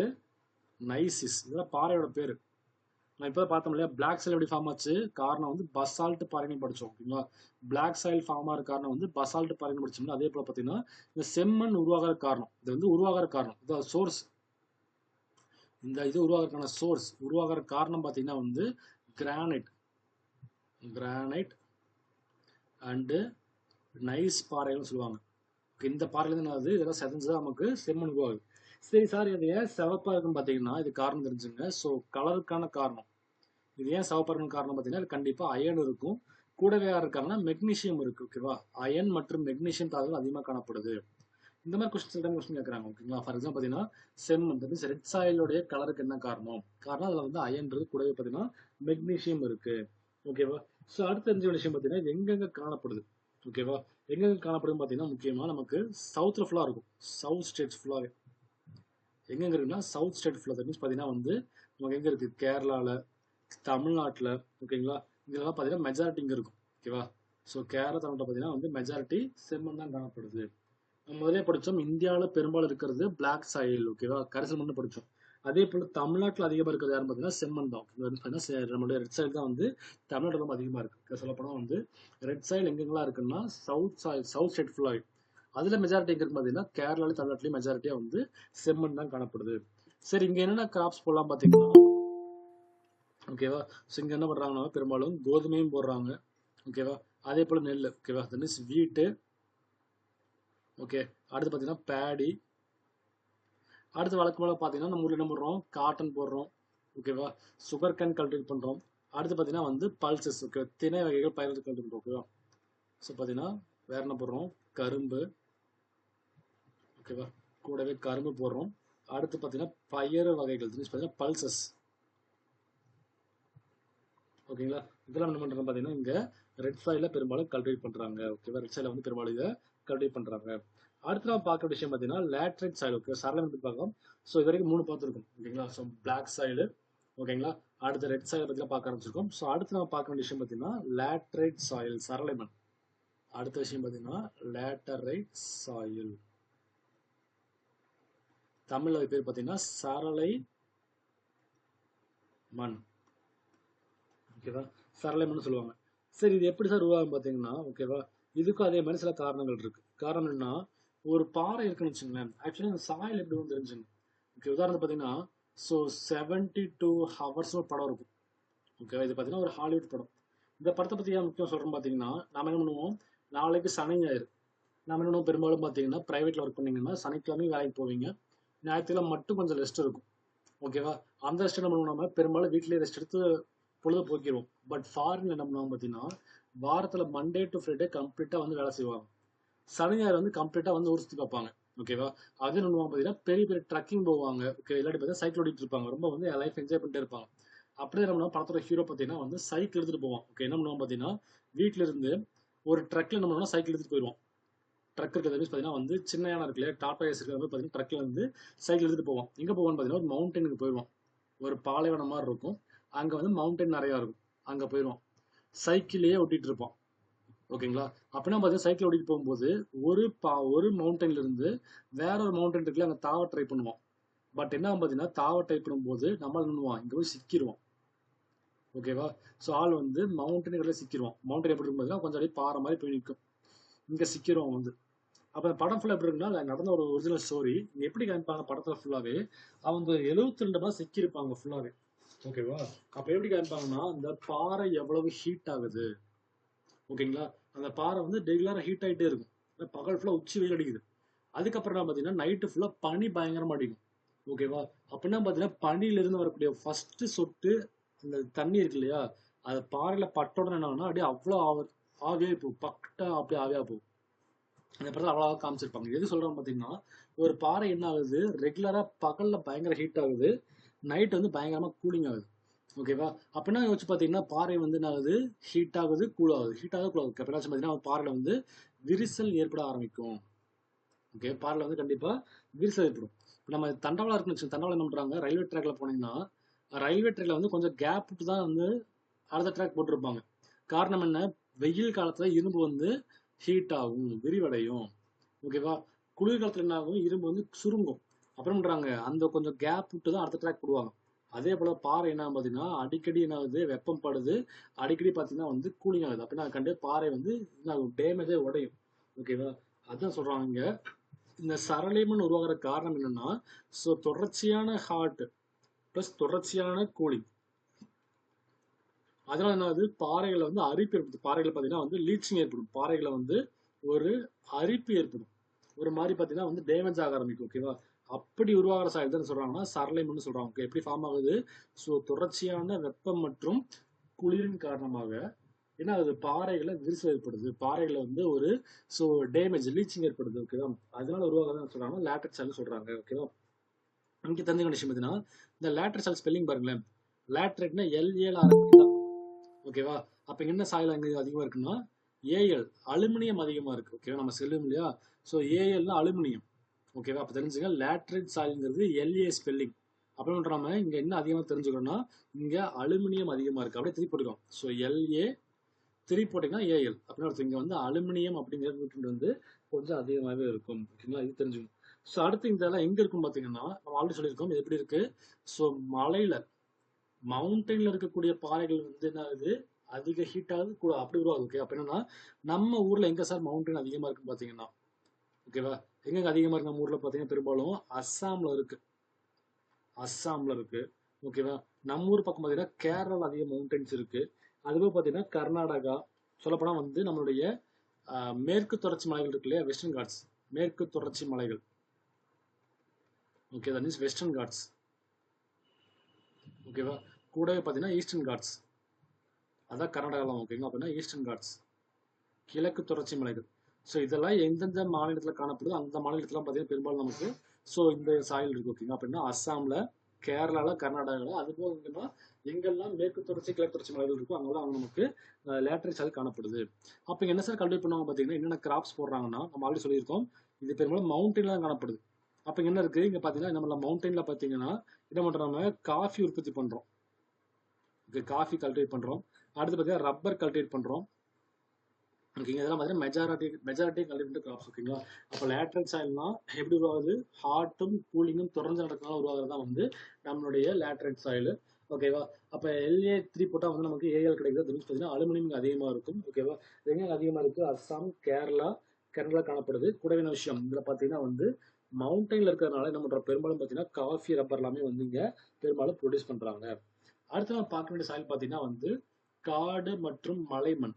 நைசிஸ் இதெல்லாம் பாறையோட பேரு. நான் இப்போ பார்த்தோம் இல்லையா, பிளாக் சாயில் எப்படி ஃபார்ம் ஆச்சு? காரணம் வந்து பசால்ட் பாறைன்னு படிச்சோம். ஓகேங்களா. பிளாக் சாயில் ஃபார்ம் ஆகிற காரணம் வந்து பசால்ட் பாறைன்னு படிச்சோம்னா, அதே போல பார்த்தீங்கன்னா இந்த செம்மண் உருவாகிற காரணம், இது வந்து உருவாகிற காரணம், இது சோர்ஸ். இந்த இது உருவாகிறதுக்கான சோர்ஸ், உருவாகிற காரணம் பார்த்தீங்கன்னா வந்து கிரானைட், கிரானைட் அண்டு நைஸ் பாறைகள்னு சொல்லுவாங்க. இந்த பாறையிலேருந்து என்னது, இதெல்லாம் செதஞ்சுதான் நமக்கு செம்மண் உருவாகுது. சரி சார், இது ஏன் சிவப்பா இருக்குன்னு பார்த்தீங்கன்னா இது காரணம் தெரிஞ்சுங்க. ஸோ கலருக்கான காரணம். இது ஏன் சிவப்பா இருக்குன்னு காரணம் பார்த்தீங்கன்னா இது கண்டிப்பாக அயன் இருக்கும். கூடவே யார் இருக்காங்கன்னா மெக்னீஷியம் இருக்கு. ஓகேவா. அயன் மற்றும் மெக்னீஷியம் தாதுகள் அதிகமாக காணப்படுது. இந்த மாதிரி கொஸ்டின் கேட்குறாங்க. ஓகேங்களா. ஃபார் எக்ஸாம்பிள் பார்த்தீங்கன்னா செம்மண், தட் மீன்ஸ் ரெட் சாயிலுடைய கலருக்கு என்ன காரணம்? காரணம் அதில் வந்து அயன் இருக்கு, கூடவே பார்த்தீங்கன்னா மெக்னீஷியம் இருக்கு. ஓகேவா. ஸோ அடுத்த தெரிஞ்ச விஷயம் பார்த்தீங்கன்னா இது எங்கெங்க காணப்படுது? ஓகேவா. எங்கெங்க காணப்படும் பார்த்தீங்கன்னா முக்கியமாக நமக்கு சவுத்தில் ஃபுல்லாக இருக்கும். சவுத் ஸ்டேட்ஸ் ஃபுல்லாகவே எங்கெங்க இருக்குன்னா சவுத் ஸ்டேட் ஃபுல்லாக. தட் மீன்ஸ் பார்த்தீங்கன்னா வந்து நமக்கு எங்கே இருக்குது? கேரளாவில், தமிழ்நாட்டில். ஓகேங்களா. இதெல்லாம் பார்த்தீங்கன்னா மெஜாரிட்டி இங்கே இருக்கும். ஓகேவா. ஸோ கேரளா, தமிழ்நாட்டில் பார்த்தீங்கன்னா வந்து மெஜாரிட்டி செம்மண் தான் காணப்படுது. நம்ம முதலே படித்தோம் இந்தியாவில் பெரும்பாலும் இருக்கிறது பிளாக் சாயில். ஓகேவா. கரிசல் மண் படித்தோம். அதே போல் தமிழ்நாட்டில் அதிகமாக இருக்கிறது யாருன்னு பார்த்தீங்கன்னா செம்மண் தான். நம்மளுடைய ரெட் சாயில் தான் வந்து தமிழ்நாட்டில் ரொம்ப அதிகமாக இருக்குது. சொல்லப்போனால் வந்து ரெட் சாயில் எங்கெங்கெல்லாம் இருக்குன்னா சவுத் சாயில், சவுத் ஸ்டேட் ஃபுல்லாக. அதில் மெஜாரிட்டி எங்கே இருக்கு பார்த்தீங்கன்னா கேரளாவில், தமிழ்நாட்டிலையும் மெஜாரிட்டியாக வந்து செம்மண் தான் காணப்படுது. சரி, இங்கே என்னென்ன கிராப்ஸ் போடலாம் பார்த்தீங்கன்னா ஓகேவா. ஸோ இங்கே என்ன பண்ணுறாங்கன்னா பெரும்பாலும் கோதுமையும் போடுறாங்க. ஓகேவா. அதே போல் நெல். ஓகேவா. தட் மீன்ஸ் வீட்டு. ஓகே. அடுத்து பார்த்தீங்கன்னா பேடி. அடுத்து வழக்கமாக பார்த்தீங்கன்னா நம்ம ஊரில் என்ன பண்ணுறோம்? காட்டன் போடுறோம். ஓகேவா. சுகர் கேன் கல்டிவேட் பண்ணுறோம். அடுத்து பார்த்தீங்கன்னா வந்து பல்சஸ். ஓகே. திணை வகைகள் பயிர்கள் கல்டிவேட் பண்ணுறோம். ஓகேவா. ஸோ பார்த்தீங்கன்னா வேற என்ன போடுறோம்? கரும்பு. ஓகேவா. கூடவே கரும்பு போடுறோம். அடுத்து பார்த்தீங்கன்னா பயறு வகைகள், பார்த்தீங்கன்னா பல்சஸ். ஓகேங்களா. இதெல்லாம் என்ன பண்ணுறாங்க பார்த்தீங்கன்னா இங்கே ரெட் சாயில பெரும்பாலும் கல்டிவேட் பண்ணுறாங்க. ஓகேவா. ரெட் சாயில வந்து பெரும்பாலும் இதை கல்டிவேட் பண்ணுறாங்க. அடுத்து நம்ம பார்க்குற விஷயம் பார்த்தீங்கன்னா லேட்ரைட் சாயில். ஓகே. சரளம் எப்படி பார்க்கலாம்? ஸோ இது வரைக்கும் 3 பார்த்துருக்கோம். ஓகேங்களா. So black soil. ஓகேங்களா. அடுத்து ரெட் சாயில் பற்றிலாம் பார்க்க ஆரம்பிச்சிருக்கோம். ஸோ அடுத்து நம்ம பார்க்க வேண்டிய விஷயம் பார்த்தீங்கன்னா லேட்ரைட் சாயில், சரளை மண். அடுத்த விஷயம் பார்த்தீங்கன்னா லேட்டரைட் சாயில். தமிழில் பேர் பார்த்தீங்கன்னா சரளை மண். ஓகேவா. சரளை மண் சொல்லுவாங்க. சரி, இது எப்படி சார் உருவாகும் பார்த்தீங்கன்னா ஓகேவா, இதுக்கும் அதே மாதிரி சில காரணங்கள் இருக்கு. காரணம் என்னன்னா ஒரு பாறை இருக்குன்னு வச்சுங்களேன். ஆக்சுவலி அந்த சாயில் எப்படி வந்து தெரிஞ்சுங்க. ஓகே. உதாரணத்துக்கு பார்த்தீங்கன்னா ஸோ 72 ஹவர்ஸ் ஒரு படம் இருக்கும். ஓகேவா. இது பார்த்தீங்கன்னா ஒரு ஹாலிவுட் படம். இந்த படத்தை பற்றி ஏன் முக்கியம் சொல்கிறோம் பார்த்தீங்கன்னா, நாம என்ன பண்ணுவோம், நாளைக்கு சனி ஞாயிறு. நாம என்ன பண்ணுவோம், பெரும்பாலும் பார்த்தீங்கன்னா ப்ரைவேட்டில் ஒர்க் பண்ணீங்கன்னா சனிக்கிழமை வேலைக்கு போவீங்க. ஞாயிற்றுக்கிழமை மட்டும் கொஞ்சம் ரெஸ்ட் இருக்கும். ஓகேவா? அந்த ரெஸ்ட் என்ன பண்ணுவோம், நம்ம பெரும்பாலும் வீட்டிலேயே ரெஸ்ட் எடுத்து பொழுது போக்கிடுவோம். பட் ஃபாரின்ல என்ன பண்ணுவாங்க பார்த்தீங்கன்னா, வாரத்தில் மண்டே டு ஃப்ரைடே கம்ப்ளீட்டாக வந்து வேலை செய்வாங்க. சனி ஞாயிறு வந்து கம்ப்ளீட்டாக வந்து ஊர் சுற்றி பார்ப்பாங்க. ஓகேவா? அது என்ன பண்ணுவாங்க பார்த்தீங்கன்னா, பெரிய பெரிய ட்ரக்கிங் போவாங்க. ஓகே, இல்லாட்டி பார்த்தீங்கன்னா சைக்கிள் ஓட்டிட்டு இருப்பாங்க. ரொம்ப வந்து லைஃப் என்ஜாய் பண்ணிட்டே இருப்பாங்க. அப்படியே என்ன பண்ணுவாங்க, படத்தோட ஹீரோ பார்த்தீங்கன்னா வந்து சைக்கிள் எடுத்துட்டு போவான். ஓகே, என்ன பண்ணுவாங்க பார்த்தீங்கன்னா, வீட்டில இருந்து ஒரு ட்ரக்ல என்ன பண்ணுவோம்னா சைக்கிள் எடுத்துட்டு போயிடுவோம். ட்ரக் இருக்கிறது பார்த்தீங்கன்னா வந்து சின்ன யானை இருக்கு இல்லையா, டாடா ஏஸ் இருக்கிறது பார்த்தீங்கன்னா ட்ரக்ல வந்து சைக்கிள் எடுத்துட்டு போவோம். எங்கே போவோம்னு பார்த்தீங்கன்னா ஒரு மவுண்டனுக்கு போயிடுவோம். ஒரு பாலைவனம் மாதிரி இருக்கும். அங்கே வந்து மவுண்டன் நிறையா இருக்கும். அங்கே போயிடுவோம். சைக்கிளையே ஓட்டிட்டு இருப்போம். ஓகேங்களா? அப்படின்னா பார்த்தீங்கன்னா சைக்கிள் ஓட்டிட்டு போகும்போது ஒரு மவுண்டன்ல இருந்து வேற ஒரு மவுண்டன் இருக்குல்ல, அங்கே தாவ ட்ரை பண்ணுவோம். பட் என்ன பார்த்தீங்கன்னா தாவ ட்ரை பண்ணும்போது நம்ம பண்ணுவோம், இங்கே போய் சிக்கிடுவோம். ஓகேவா? ஸோ ஆள் வந்து மவுண்டனுக்குள்ள சிக்கிடுவோம். மவுண்டன் எப்படி இருக்கும் பார்த்தீங்கன்னா கொஞ்சம் அப்படியே பாறை மாதிரி போய் நிற்கும். இங்கே சிக்கிடுவோம் வந்து. அப்போ அந்த படம் ஃபுல்லாக எப்படி இருக்குன்னா, நடந்த ஒரு ஒரிஜினல் ஸ்டோரி எப்படி காமிப்பாங்க படத்தில் ஃபுல்லாகவே, அவங்க 72 பேர் சிக்கியிருப்பாங்க ஃபுல்லாகவே. ஓகேவா? அப்போ எப்படி காமிப்பாங்கன்னா, அந்த பாறை எவ்வளவு ஹீட் ஆகுது. ஓகேங்களா? அந்த பாறை வந்து ரெகுலராக ஹீட் ஆகிட்டே இருக்கும். பகல் ஃபுல்லாக உச்சி வெயில் அடிக்குது. அதுக்கப்புறம் என்ன பார்த்தீங்கன்னா நைட்டு ஃபுல்லாக பனி பயங்கரமாக அடிக்கும். ஓகேவா? அப்படின்னா பார்த்தீங்கன்னா பனியிலிருந்து வரக்கூடிய ஃபர்ஸ்ட் சொட்டு அந்த தண்ணி இருக்கு இல்லையா, அது பாறையில் பட்ட உடனே என்ன ஆகும்னா அப்படியே அவ்வளோ ஆவியாக போகும். பக்கட்டா அப்படியே ஆவியாக போகும். அந்த படத்தில் அவ்வளோ காமிச்சிருப்பாங்க. எது சொல்கிறோம் பார்த்தீங்கன்னா, ஒரு பாறை என்ன ஆகுது, ரெகுலராக பகலில் பயங்கர ஹீட் ஆகுது, நைட் வந்து பயங்கரமாக கூலிங் ஆகுது. ஓகேவா? அப்படின்னா யோசிச்சு பார்த்தீங்கன்னா பாறை வந்து என்ன ஆகுது, ஹீட் ஆகுது, கூல் ஆகுது, ஹீட் ஆகுது, கூல் ஆகுது. எப்படினாச்சும் பார்த்தீங்கன்னா பாறையில் வந்து விரிசல் ஏற்பட ஆரம்பிக்கும். ஓகே, பாறையில் வந்து கண்டிப்பாக விரிசல் ஏற்படும். இப்போ நம்ம தண்டவாளம் இருக்குன்னு வச்சுக்கோங்க. தண்டவாளம் என்ன பண்ணுறாங்க, ரயில்வே ட்ராக்ல போனீங்கன்னா ரயில்வே ட்ராக்ல வந்து கொஞ்சம் கேப் விட்டு தான் வந்து அடுத்த ட்ராக் போட்டிருப்பாங்க. காரணம் என்ன, வெயில் காலத்தில் இரும்பு வந்து ஹீட் ஆகும், விரிவடையும். ஓகேவா? குளிர்காலத்தில் என்ன ஆகும், இரும்பு வந்து சுருங்கும். அப்புறம் பண்றாங்க, அந்த கொஞ்சம் கேப் விட்டு தான் அடுத்த ட்ராக் போடுவாங்க. அதே போல பாறை என்ன பார்த்தீங்கன்னா அடிக்கடி என்ன ஆகுது, வெப்பம் படுது, அடிக்கடி பார்த்தீங்கன்னா வந்து கூலிங் ஆகுது. அப்படின்னா கண்டிப்பாக பாறை வந்து என்ன ஆகும், டேமேஜே உடையும். ஓகேவா? அதான் சொல்றாங்க இங்க. இந்த சரளிமண் உருவாகிற காரணம் என்னன்னா, ஸோ தொடர்ச்சியான ஹாட் ப்ளஸ் தொடர்ச்சியான கூலிங். அதனால என்ன ஆகுது, பாறைகளை வந்து அரிப்பு ஏற்படுது. பாறைகளை பார்த்தீங்கன்னா வந்து லீச்சிங் ஏற்படும். பாறைகளை வந்து ஒரு அரிப்பு ஏற்படும். ஒரு மாதிரி பார்த்தீங்கன்னா வந்து டேமேஜ் ஆக ஆரம்பிக்கும். ஓகேவா? அப்படி உருவாகிற சாயில் தான் சொல்றாங்கன்னா சரளைமண் சொல்றாங்க. ஓகே, எப்படி ஃபார்ம் ஆகுது, ஸோ தொடர்ச்சியான வெப்பம் மற்றும் குளிரின் காரணமாக என்ன ஆகுது, பாறைகளை விரிசல் ஏற்படுது. பாறைகளை வந்து ஒரு ஸோ டேமேஜ் லீச்சிங் ஏற்படுது. ஓகேவா? அதனால உருவாகுதுன்னு சொல்றாங்க, லேட்டட் சாயில் சொல்றாங்க. ஓகேவா? இங்கே தெரிஞ்சுக்க விஷயம் பார்த்தீங்கன்னா, இந்த லேட்டர் சாயில் ஸ்பெல்லிங் பாருங்களேன். லேட்ரேட்னா எல்ஏல ஆரம்பிக்குதா. ஓகேவா? அப்ப என்ன சாயில் அங்க அதிகமா இருக்குன்னா ஏஎல், அலுமினியம் அதிகமா இருக்கு. ஓகேவா? நம்ம சொல்லுவோம் இல்லையா, ஸோ ஏஎல்னா அலுமினியம். ஓகேவா? அப்ப தெரிஞ்சுங்க, லேட்ரைட் சாயில்ங்கிறது எல்ஏ ஸ்பெல்லிங். அப்புறம் நம்ம இங்க என்ன அதிகமா தெரிஞ்சுக்கணும்னா, இங்க அலுமினியம் அதிகமா இருக்கு. அப்படியே திருப்பி போட்டுக்கோம். ஸோ எல்ஏ திருப்பி போட்டீங்கன்னா ஏஎல் அப்படின்னு அர்த்தம். இங்க வந்து அலுமினியம் அப்படிங்கிற நியூட்ரண்ட் வந்து கொஞ்சம் அதிகமாகவே இருக்கும். ஓகேங்களா? இது தெரிஞ்சுக்கணும். ஸோ அடுத்து இந்த இதெல்லாம் எங்க இருக்கும் பார்த்தீங்கன்னா, நம்ம ஆல்ரெடி சொல்லியிருக்கோம் இது எப்படி இருக்கு. ஸோ மலையில, மவுண்டன்ல இருக்கக்கூடிய பாறைகள் வந்து என்ன ஆகுது, அதிக ஹீட் ஆகுது, அப்படி உருவாகுது. ஓகே, அப்ப என்னன்னா நம்ம ஊர்ல எங்க சார் மவுண்டன் அதிகமா இருக்குன்னு பாத்தீங்கன்னா, ஓகேவா, எங்க அதிகமா இருக்கு நம்ம ஊர்ல பாத்தீங்கன்னா பெரும்பாலும் அஸ்ஸாம்ல இருக்கு. அஸ்ஸாம்ல இருக்கு. ஓகேவா? நம்ம ஊர் பக்கம் பாத்தீங்கன்னா கேரளால அதிக மவுண்டன்ஸ் இருக்கு. அதுபோக பாத்தீங்கன்னா கர்நாடகா, சொல்லப்போனா வந்து நம்மளுடைய மேற்கு தொடர்ச்சி மலைகள் இருக்கு இல்லையா, வெஸ்டர்ன் காட்ஸ், மேற்கு தொடர்ச்சி மலைகள். Okay, that means Western Ghats. ஓகேவா? கூடவே பாத்தீங்கன்னா ஈஸ்டர்ன் காட்ஸ், அதான் கர்நாடகாலாம். ஓகேங்களா? அப்படின்னா ஈஸ்டர்ன் காட்ஸ், கிழக்கு தொடர்ச்சி மலைகள். ஸோ இதெல்லாம் எந்தெந்த மாநிலத்தில் காணப்படுதோ அந்த மாநிலத்தில் பார்த்தீங்கன்னா பெரும்பாலும் நமக்கு ஸோ இந்த சாயில் இருக்கு. ஓகேங்க, அப்படின்னா அஸ்ஸாமில், கேரளாவில், கர்நாடகாவில், அது போக எங்கெல்லாம் மேற்கு தொடர்ச்சி கிழக்கு தொடர்ச்சி மலைகள் இருக்கோ அங்கெல்லாம் அவங்க நமக்கு லேட்டரைட் சாயில் காணப்படுது. அப்போ என்ன சார் கல்டிவேட் பண்ணுவாங்க பார்த்தீங்கன்னா, என்னென்ன கிராப்ஸ் போடுறாங்கன்னா நம்ம ஆல்ரெடி சொல்லியிருக்கோம், இது பெரும்பாலும் மவுண்டன்ல தான் காணப்படுது. அப்போ என்ன இருக்கு இங்கே பார்த்தீங்கன்னா, நம்ம மவுண்டன்ல பார்த்தீங்கன்னா என்ன பண்ணுறோம், நம்ம காஃபி உற்பத்தி பண்ணுறோம். ஓகே, காஃபி கல்டிவேட் பண்ணுறோம். அடுத்து பார்த்தீங்கன்னா ரப்பர் கல்டிவேட் பண்ணுறோம். ஓகேங்க, இதெல்லாம் பார்த்தீங்கன்னா மெஜாரிட்டி கல்டிவேட்டட் கிராப்ஸ். ஓகேங்களா? அப்போ லேட்ரல் சாயில்னா எப்படி உருவாகுது, ஹாட்டும் கூலிங்கும் தொடர்ந்து நடக்கிறதுனால உருவாகிறது தான் வந்து நம்மளுடைய லேட்ரல் சாயில். ஓகேவா? அப்போ LA3 போட்டால் வந்து நமக்கு ஏஎல் கிடைக்குது. அது பார்த்தீங்கன்னா அலுமினியம் அதிகமாக இருக்கும். ஓகேவா? எங்கே அதிகமாக இருக்குது, அஸ்ஸாம், கேரளா, கர்நாடகா காணப்படுது. கூடவே விஷயம் இதில் பார்த்தீங்கன்னா வந்து மவுண்டன்ல இருக்கிறதுனால என்ன பண்ணுறோம், பெரும்பாலும் பார்த்தீங்கன்னா காஃபி, ரப்பர் எல்லாமே வந்து இங்கே பெரும்பாலும் ப்ரொடியூஸ் பண்ணுறாங்க. அடுத்து நம்ம பார்க்க வேண்டிய சாயில் பார்த்தீங்கன்னா வந்து காடு மற்றும் மலைமண்,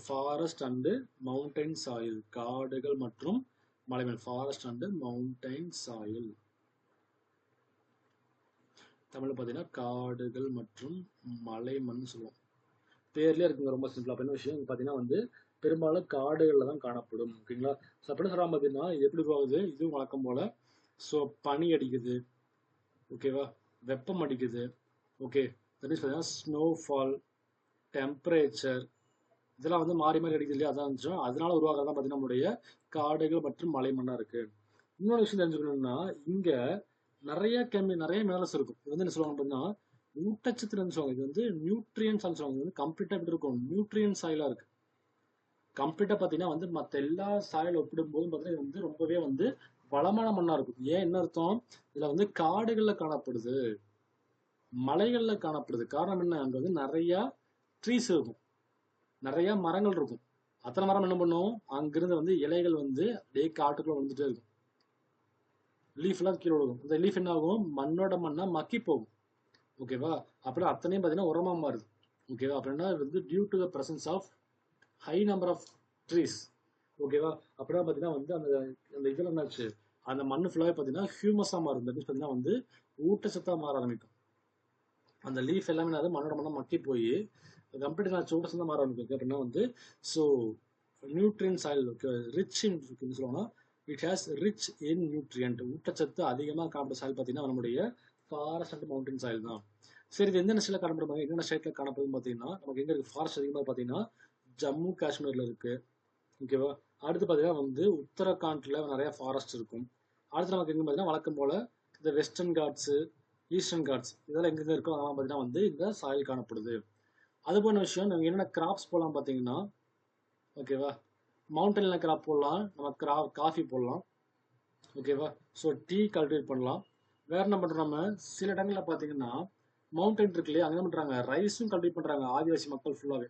ஃபாரஸ்ட் அண்டு மவுண்டைன் சாயில். காடுகள் மற்றும் மலைமண், ஃபாரஸ்ட் அண்டு மவுண்டைன் சாயில். தமிழ்ல பார்த்தீங்கன்னா காடுகள் மற்றும் மலை மண் சொல்லுவோம். பேர்லயே இருக்குங்க, ரொம்ப சிம்பிளா. அப்ப என்ன விஷயம் பார்த்தீங்கன்னா வந்து பெரும்பாலும் காடுகள்ல தான் காணப்படும். ஓகேங்களா? ஸோ அப்படின்னு சொல்றாங்க பார்த்தீங்கன்னா, இது எப்படி உருவாகுது? இதுவும் வழக்கம் போல. ஸோ பனி அடிக்குது. ஓகேவா? வெப்பம் அடிக்குது. ஓகே. தட் மீன்ஸ் பார்த்தீங்கன்னா ஸ்னோஃபால், டெம்பரேச்சர் இதெல்லாம் வந்து மாறி மாறி அடிக்குது இல்லையா? அதான் இருந்துச்சோம். அதனால உருவாகிறதா பார்த்தீங்கன்னா நம்மளுடைய காடுகள் மற்றும் மலை மண்ணா இருக்கு. இன்னொரு விஷயம் தெரிஞ்சுக்கணும்னா, இங்க நிறைய மினரல்ஸ் இருக்கும். இது வந்து என்ன சொல்லுவாங்க அப்படின்னா, ஊட்டச்சத்துன்னு சொல்லுவாங்க. இது வந்து நியூட்ரியன்ஸ் சொல்லுவாங்க. இது வந்து கம்ப்ளீட்டா எப்படி இருக்கும்? நியூட்ரியன் சாயிலா இருக்கு. கம்ப்ளீட்டா பார்த்தீங்கன்னா வந்து மற்ற எல்லா சாயல் ஒப்பிடும்போதும் பார்த்தீங்கன்னா இது வந்து ரொம்பவே வந்து வளமான மண்ணா இருக்கும். ஏன் என்ன அர்த்தம்? இதுல வந்து காடுகள்ல காணப்படுது, மலைகள்ல காணப்படுது. காரணம் என்ன? அங்க வந்து நிறைய ட்ரீஸ் இருக்கும், நிறைய மரங்கள் இருக்கும். அத்தனை மரம் என்ன பண்ணும்? அங்கிருந்து வந்து இலைகள் வந்து அப்படியே காட்டுக்குள்ள வந்துட்டே இருக்கும். லீஃப் எல்லாம் கீழே விழுகும். இந்த லீஃப் என்ன ஆகும்? மண்ணோட மண்ணா மக்கி போகும். ஓகேவா? அப்புறம் அத்தனையும் பார்த்தீங்கன்னா உரமா மாறுது. ஓகேவா? அப்படின்னா வந்து due to the presence of high number of trees. ஓகேவா? அப்படின்னா பார்த்தீங்கன்னா வந்து அந்த அந்த இதில் என்னாச்சு? அந்த மண்ணு ஃபுல்லாகவே பார்த்தீங்கன்னா ஹியூமஸாக மாறும். தட் மீன்ஸ் பார்த்தீங்கன்னா வந்து ஊட்டச்சத்தாக மாற ஆரம்பிக்கும். அந்த லீஃப் எல்லாமே என்னது? மண்ணோட மண்ணை மக்கி போய் கம்ப்ளீட்டாக நான் ஊட்டச்சத்தாக மாற ஆரம்பிக்கும். அப்படின்னா வந்து ஸோ நியூட்ரியன் சாயில் ரிச் இன் சொல்லுவாங்கன்னா it has rich in nutrient. ஊட்டச்சத்து அதிகமாக காணப்படும் சாயில் பார்த்தீங்கன்னா நம்மளுடைய ஃபாரஸ்ட் அண்ட் மவுண்டன் சாயில் தான். சரி, இது எந்த ஸ்டேட்ல காணப்படும்? என்னென்ன ஸ்டேட்ல காணப்படுதுன்னு பார்த்தீங்கன்னா நமக்கு எங்க இருக்கு ஃபாரஸ்ட் அதிகமாக பார்த்தீங்கன்னா ஜம்மு காஷ்மீர்ல இருக்கு. ஓகேவா? அடுத்து பார்த்தீங்கன்னா வந்து உத்தரகாண்ட்ல நிறைய ஃபாரஸ்ட் இருக்கும். அடுத்து நமக்கு எங்க பார்த்தீங்கன்னா வழக்கம் போல இந்த வெஸ்டர்ன் காட்ஸ், ஈஸ்டர்ன் காட்ஸ் இதெல்லாம் எங்கெங்க இருக்கோ அதெல்லாம் பார்த்தீங்கன்னா வந்து இந்த சாயில் காணப்படுது. அது போன விஷயம் நம்ம என்னென்ன கிராப்ஸ் போடலாம் பார்த்தீங்கன்னா, ஓகேவா, மவுண்டன்ல கிராப் போடலாம், நம்ம காஃபி போடலாம். ஓகேவா? ஸோ டீ கல்டிவேட் பண்ணலாம். வேற என்ன பண்றோம்? நம்ம சில இடங்கள்ல பார்த்தீங்கன்னா மவுண்டன் இருக்கு இல்லையா, அங்க என்ன பண்றாங்க? ரைஸும் கல்டிவேட் பண்றாங்க ஆதிவாசி மக்கள் ஃபுல்லாவே.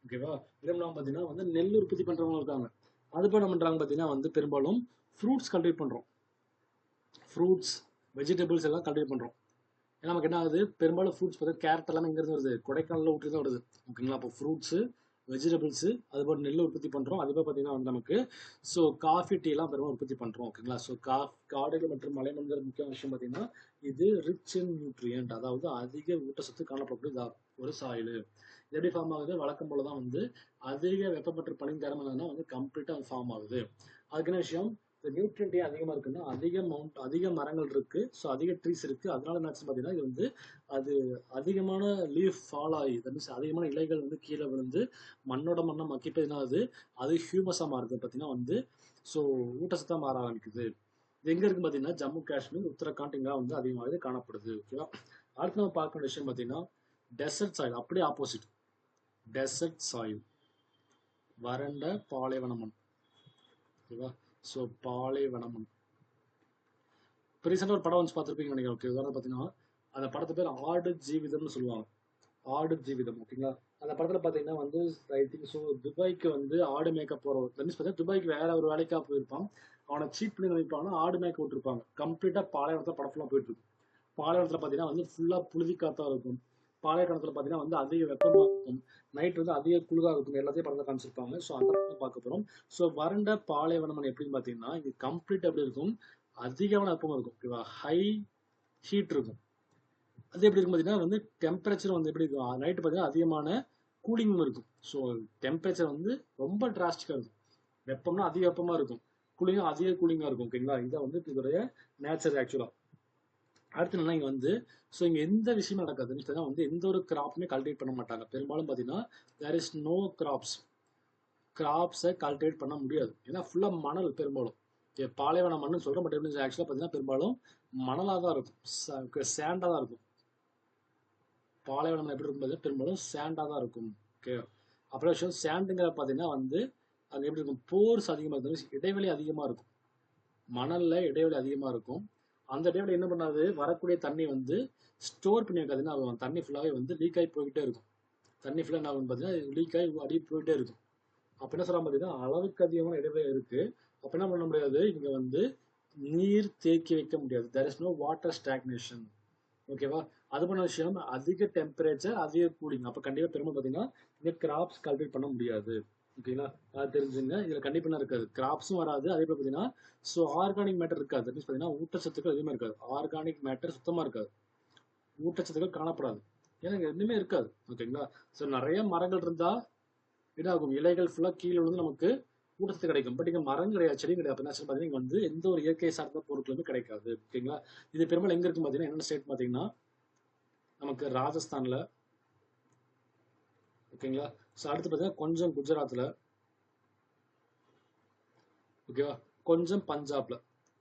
ஓகேவா? இதெல்லாம் பார்த்தீங்கன்னா வந்து நெல் உற்பத்தி பண்றவங்க இருக்காங்க. அது போல என்ன பண்றாங்க பார்த்தீங்கன்னா வந்து பெரும்பாலும் ஃப்ரூட்ஸ் கல்டிவேட் பண்றோம். ஃப்ரூட்ஸ், வெஜிடபிள்ஸ் எல்லாம் கல்டிவேட் பண்றோம். ஏன்னா நமக்கு என்ன ஆகுது? பெரும்பாலும் ஃப்ரூட்ஸ் பார்த்தா கேரட் எல்லாமே இங்கிருந்து வருது, கொடைக்கானல்ல ஊட்டி தான் வருது. ஓகேங்களா? அப்போ ஃப்ரூட்ஸ், வெஜிடபிள்ஸ் அது போல நெல் உற்பத்தி பண்றோம். அது போல பார்த்தீங்கன்னா வந்து நமக்கு ஸோ காஃபி, டீ எல்லாம் பெரும்பாலும் உற்பத்தி பண்றோம். ஓகேங்களா? ஸோ காடுகள் மற்றும் மலைமண்டல முக்கியமான விஷயம் பார்த்தீங்கன்னா இது ரிச் இன் நியூட்ரியன்ட், அதாவது அதிக ஊட்டச்சத்து காணப்படக்கூடிய ஒரு சாயில். இது எப்படி ஃபார்ம் ஆகுது? வழக்கம் போல தான் வந்து அதிக வெப்பமற்ற பனிக்காரம் வந்து கம்ப்ளீட்டா ஃபார்ம் ஆகுது. அதுக்கு என்ன விஷயம்? இந்த நியூட்ரியன்ட் அதிகமா இருக்குன்னா அதிக மரங்கள் இருக்கு, ஸோ அதிக ட்ரீஸ் இருக்கு. அதனால மேக்ஸிமம் பார்த்தீங்கன்னா இது வந்து அது அதிகமான லீஃப் ஃபால் ஆகி தட் மீன்ஸ் அதிகமான இலைகள் வந்து கீழே விழுந்து மண்ணோட மண்ணை மக்கிட்டு என்ன ஆகுது? அது ஹியூமஸா மாறுது பார்த்தீங்கன்னா வந்து ஸோ ஊட்டச்சத்தா மாற ஆரம்பிக்குது. இது எங்க இருக்கு பார்த்தீங்கன்னா ஜம்மு காஷ்மீர், உத்தரகாண்ட் இங்க வந்து அதிகமாகவே காணப்படுது. ஓகேவா? அடுத்து நம்ம பார்க்க வேண்டிய விஷயம் பார்த்தீங்கன்னா டெசர்ட் சாயில். அப்படியே ஆப்போசிட், டெசர்ட் சாயில், வறண்ட பாலைவன மண். ஓகேவா? ஸோ பாலைவன மண். இப்போ ரீசெண்டாக ஒரு படம் வந்து பார்த்துருப்பீங்கன்னு நினைக்கிறேன். ஓகே, உதாரணம் பார்த்தீங்கன்னா அந்த படத்து பேர் ஆடு ஜீவிதம்னு சொல்லுவாங்க. ஆடு ஜீவிதம். ஓகேங்களா? அந்த படத்தில் பார்த்தீங்கன்னா வந்து ஐ திங்க் ஸோ துபாய்க்கு வந்து ஆடு மேய்க்க போகிறோம். தட் மீன்ஸ் பார்த்தீங்கன்னா துபாய்க்கு வேற ஒரு வேலைக்காக போயிருப்பான். அவனை சீட் பண்ணி நினைப்பாங்கன்னா ஆடு மேய்க்க விட்டுருப்பாங்க. கம்ப்ளீட்டாக பாலைவனத்தில் படம் ஃபுல்லாக போயிட்டு இருக்கும். பாலைவனத்தில் பார்த்தீங்கன்னா வந்து ஃபுல்லாக புழுதி காத்தா இருக்கும். பாலைவனத்தில் பார்த்தீங்கன்னா வந்து அதிக வெப்பமாக இருக்கும். நைட் வந்து அதிக குளிராக இருக்கும். எல்லாத்தையும் படத்தை காமிச்சிருப்பாங்க. ஸோ அந்த பார்க்க போகிறோம். ஸோ வறண்ட பாலைவனம் எப்படின்னு பார்த்தீங்கன்னா இது கம்ப்ளீட் எப்படி இருக்கும்? அதிகமான வெப்பமாக இருக்கும். ஓகேவா? ஹை ஹீட் இருக்கும். அது எப்படி இருக்கும் பார்த்தீங்கன்னா வந்து டெம்பரேச்சர் வந்து எப்படி இருக்கும்? நைட்டு பார்த்தீங்கன்னா அதிகமான கூலிங்கும் இருக்கும். ஸோ டெம்பரேச்சர் வந்து ரொம்ப டிராஸ்டிக்காக இருக்கும். வெப்பம்னா அதிக வெப்பமாக இருக்கும், கூலிங்கும் அதிக கூலிங்காக இருக்கும். ஓகேங்களா? இதான் வந்து இதோடைய நேச்சர் ஆக்சுவலாக. அடுத்து என்னன்னா இங்கே வந்து ஸோ இங்கே எந்த விஷயமும் நடக்காது. வந்து எந்த ஒரு கிராப்புமே கல்டிவேட் பண்ண மாட்டாங்க. பெரும்பாலும் பார்த்தீங்கன்னா தேர் இஸ் நோ கிராப்ஸை கல்டிவேட் பண்ண முடியாது. ஏன்னா ஃபுல்லாக மணல் பெரும்பாலும். பாலைவன மண்ணுன்னு சொல்கிறோம், பட் எப்படி ஆக்சுவலாக பார்த்தீங்கன்னா பெரும்பாலும் மணலாக தான் இருக்கும், சேண்டாக தான் இருக்கும். பாலைவனம் எப்படி இருக்கும்? பெரும்பாலும் சேண்டாக தான் இருக்கும். ஓகே, அப்புறம் விஷயம் சேண்டுங்கிற பார்த்தீங்கன்னா வந்து அது எப்படி இருக்கும்? போர்ஸ் அதிகமாக இருக்கும், இடைவெளி அதிகமாக இருக்கும். மணல்ல இடைவெளி அதிகமாக இருக்கும். அந்த இடைவெளி என்ன பண்ணாது? வரக்கூடிய தண்ணி வந்து ஸ்டோர் பண்ணி வைக்காதுன்னா தண்ணி ஃபுல்லாகவே வந்து லீக் ஆகி போய்கிட்டே இருக்கும். தண்ணி ஃபுல்லாக என்ன ஆகும் பார்த்தீங்கன்னா லீக் ஆகி அடி போயிட்டே இருக்கும். அப்போ என்ன சொல்ல பார்த்தீங்கன்னா அளவுக்கு அதிகமான இடைவெளி இருக்கு. அப்போ என்ன பண்ண முடியாது? இங்கே வந்து நீர் தேக்கி வைக்க முடியாது. There is no water stagnation. ஓகேவா? அது பண்ண விஷயம் அதிக டெம்பரேச்சர் அதிக கூலிங். அப்போ கண்டிப்பாக பெருமை பார்த்தீங்கன்னா இந்த கிராப்ஸ் கல்டிவேட் பண்ண முடியாது. ஓகேங்களா? அது தெரிஞ்சுங்க. இதில் கண்டிப்பாக இருக்காது, கிராப்ஸும் வராது. அதே போல் பார்த்தீங்கன்னா ஸோ ஆர்கானிக் மேட்டர் இருக்காது. தட் மீன்ஸ் பார்த்தீங்கன்னா ஊட்டச்சத்துக்கள் எதுவுமே இருக்காது. ஆர்கானிக் மேட்டர் சுத்தமாக இருக்காது. ஊட்டச்சத்துக்கள் காணப்படாது. ஏன்னா இங்க எதுவுமே இருக்காது. ஓகேங்களா? ஸோ நிறைய மரங்கள் இருந்தா என்ன ஆகும்? இலைகள் ஃபுல்லா கீழே விழுந்து நமக்கு ஊட்டச்சத்து கிடைக்கும். பட் இங்க மரம் கிடையாது, செடி கிடையாது. அப்ப என்ன பார்த்தீங்கன்னா இங்க வந்து எந்த ஒரு இயற்கை சார்ந்த பொருட்களுமே கிடைக்காது. ஓகேங்களா? இது பெரும்பாலும் எங்க இருக்கு பார்த்தீங்கன்னா, என்ன ஸ்டேட் பார்த்தீங்கன்னா நமக்கு ராஜஸ்தான்ல. ஓகேங்களா? ஸோ அடுத்து பார்த்தீங்கன்னா கொஞ்சம் குஜராத்ல. ஓகேவா? கொஞ்சம் பஞ்சாப்ல.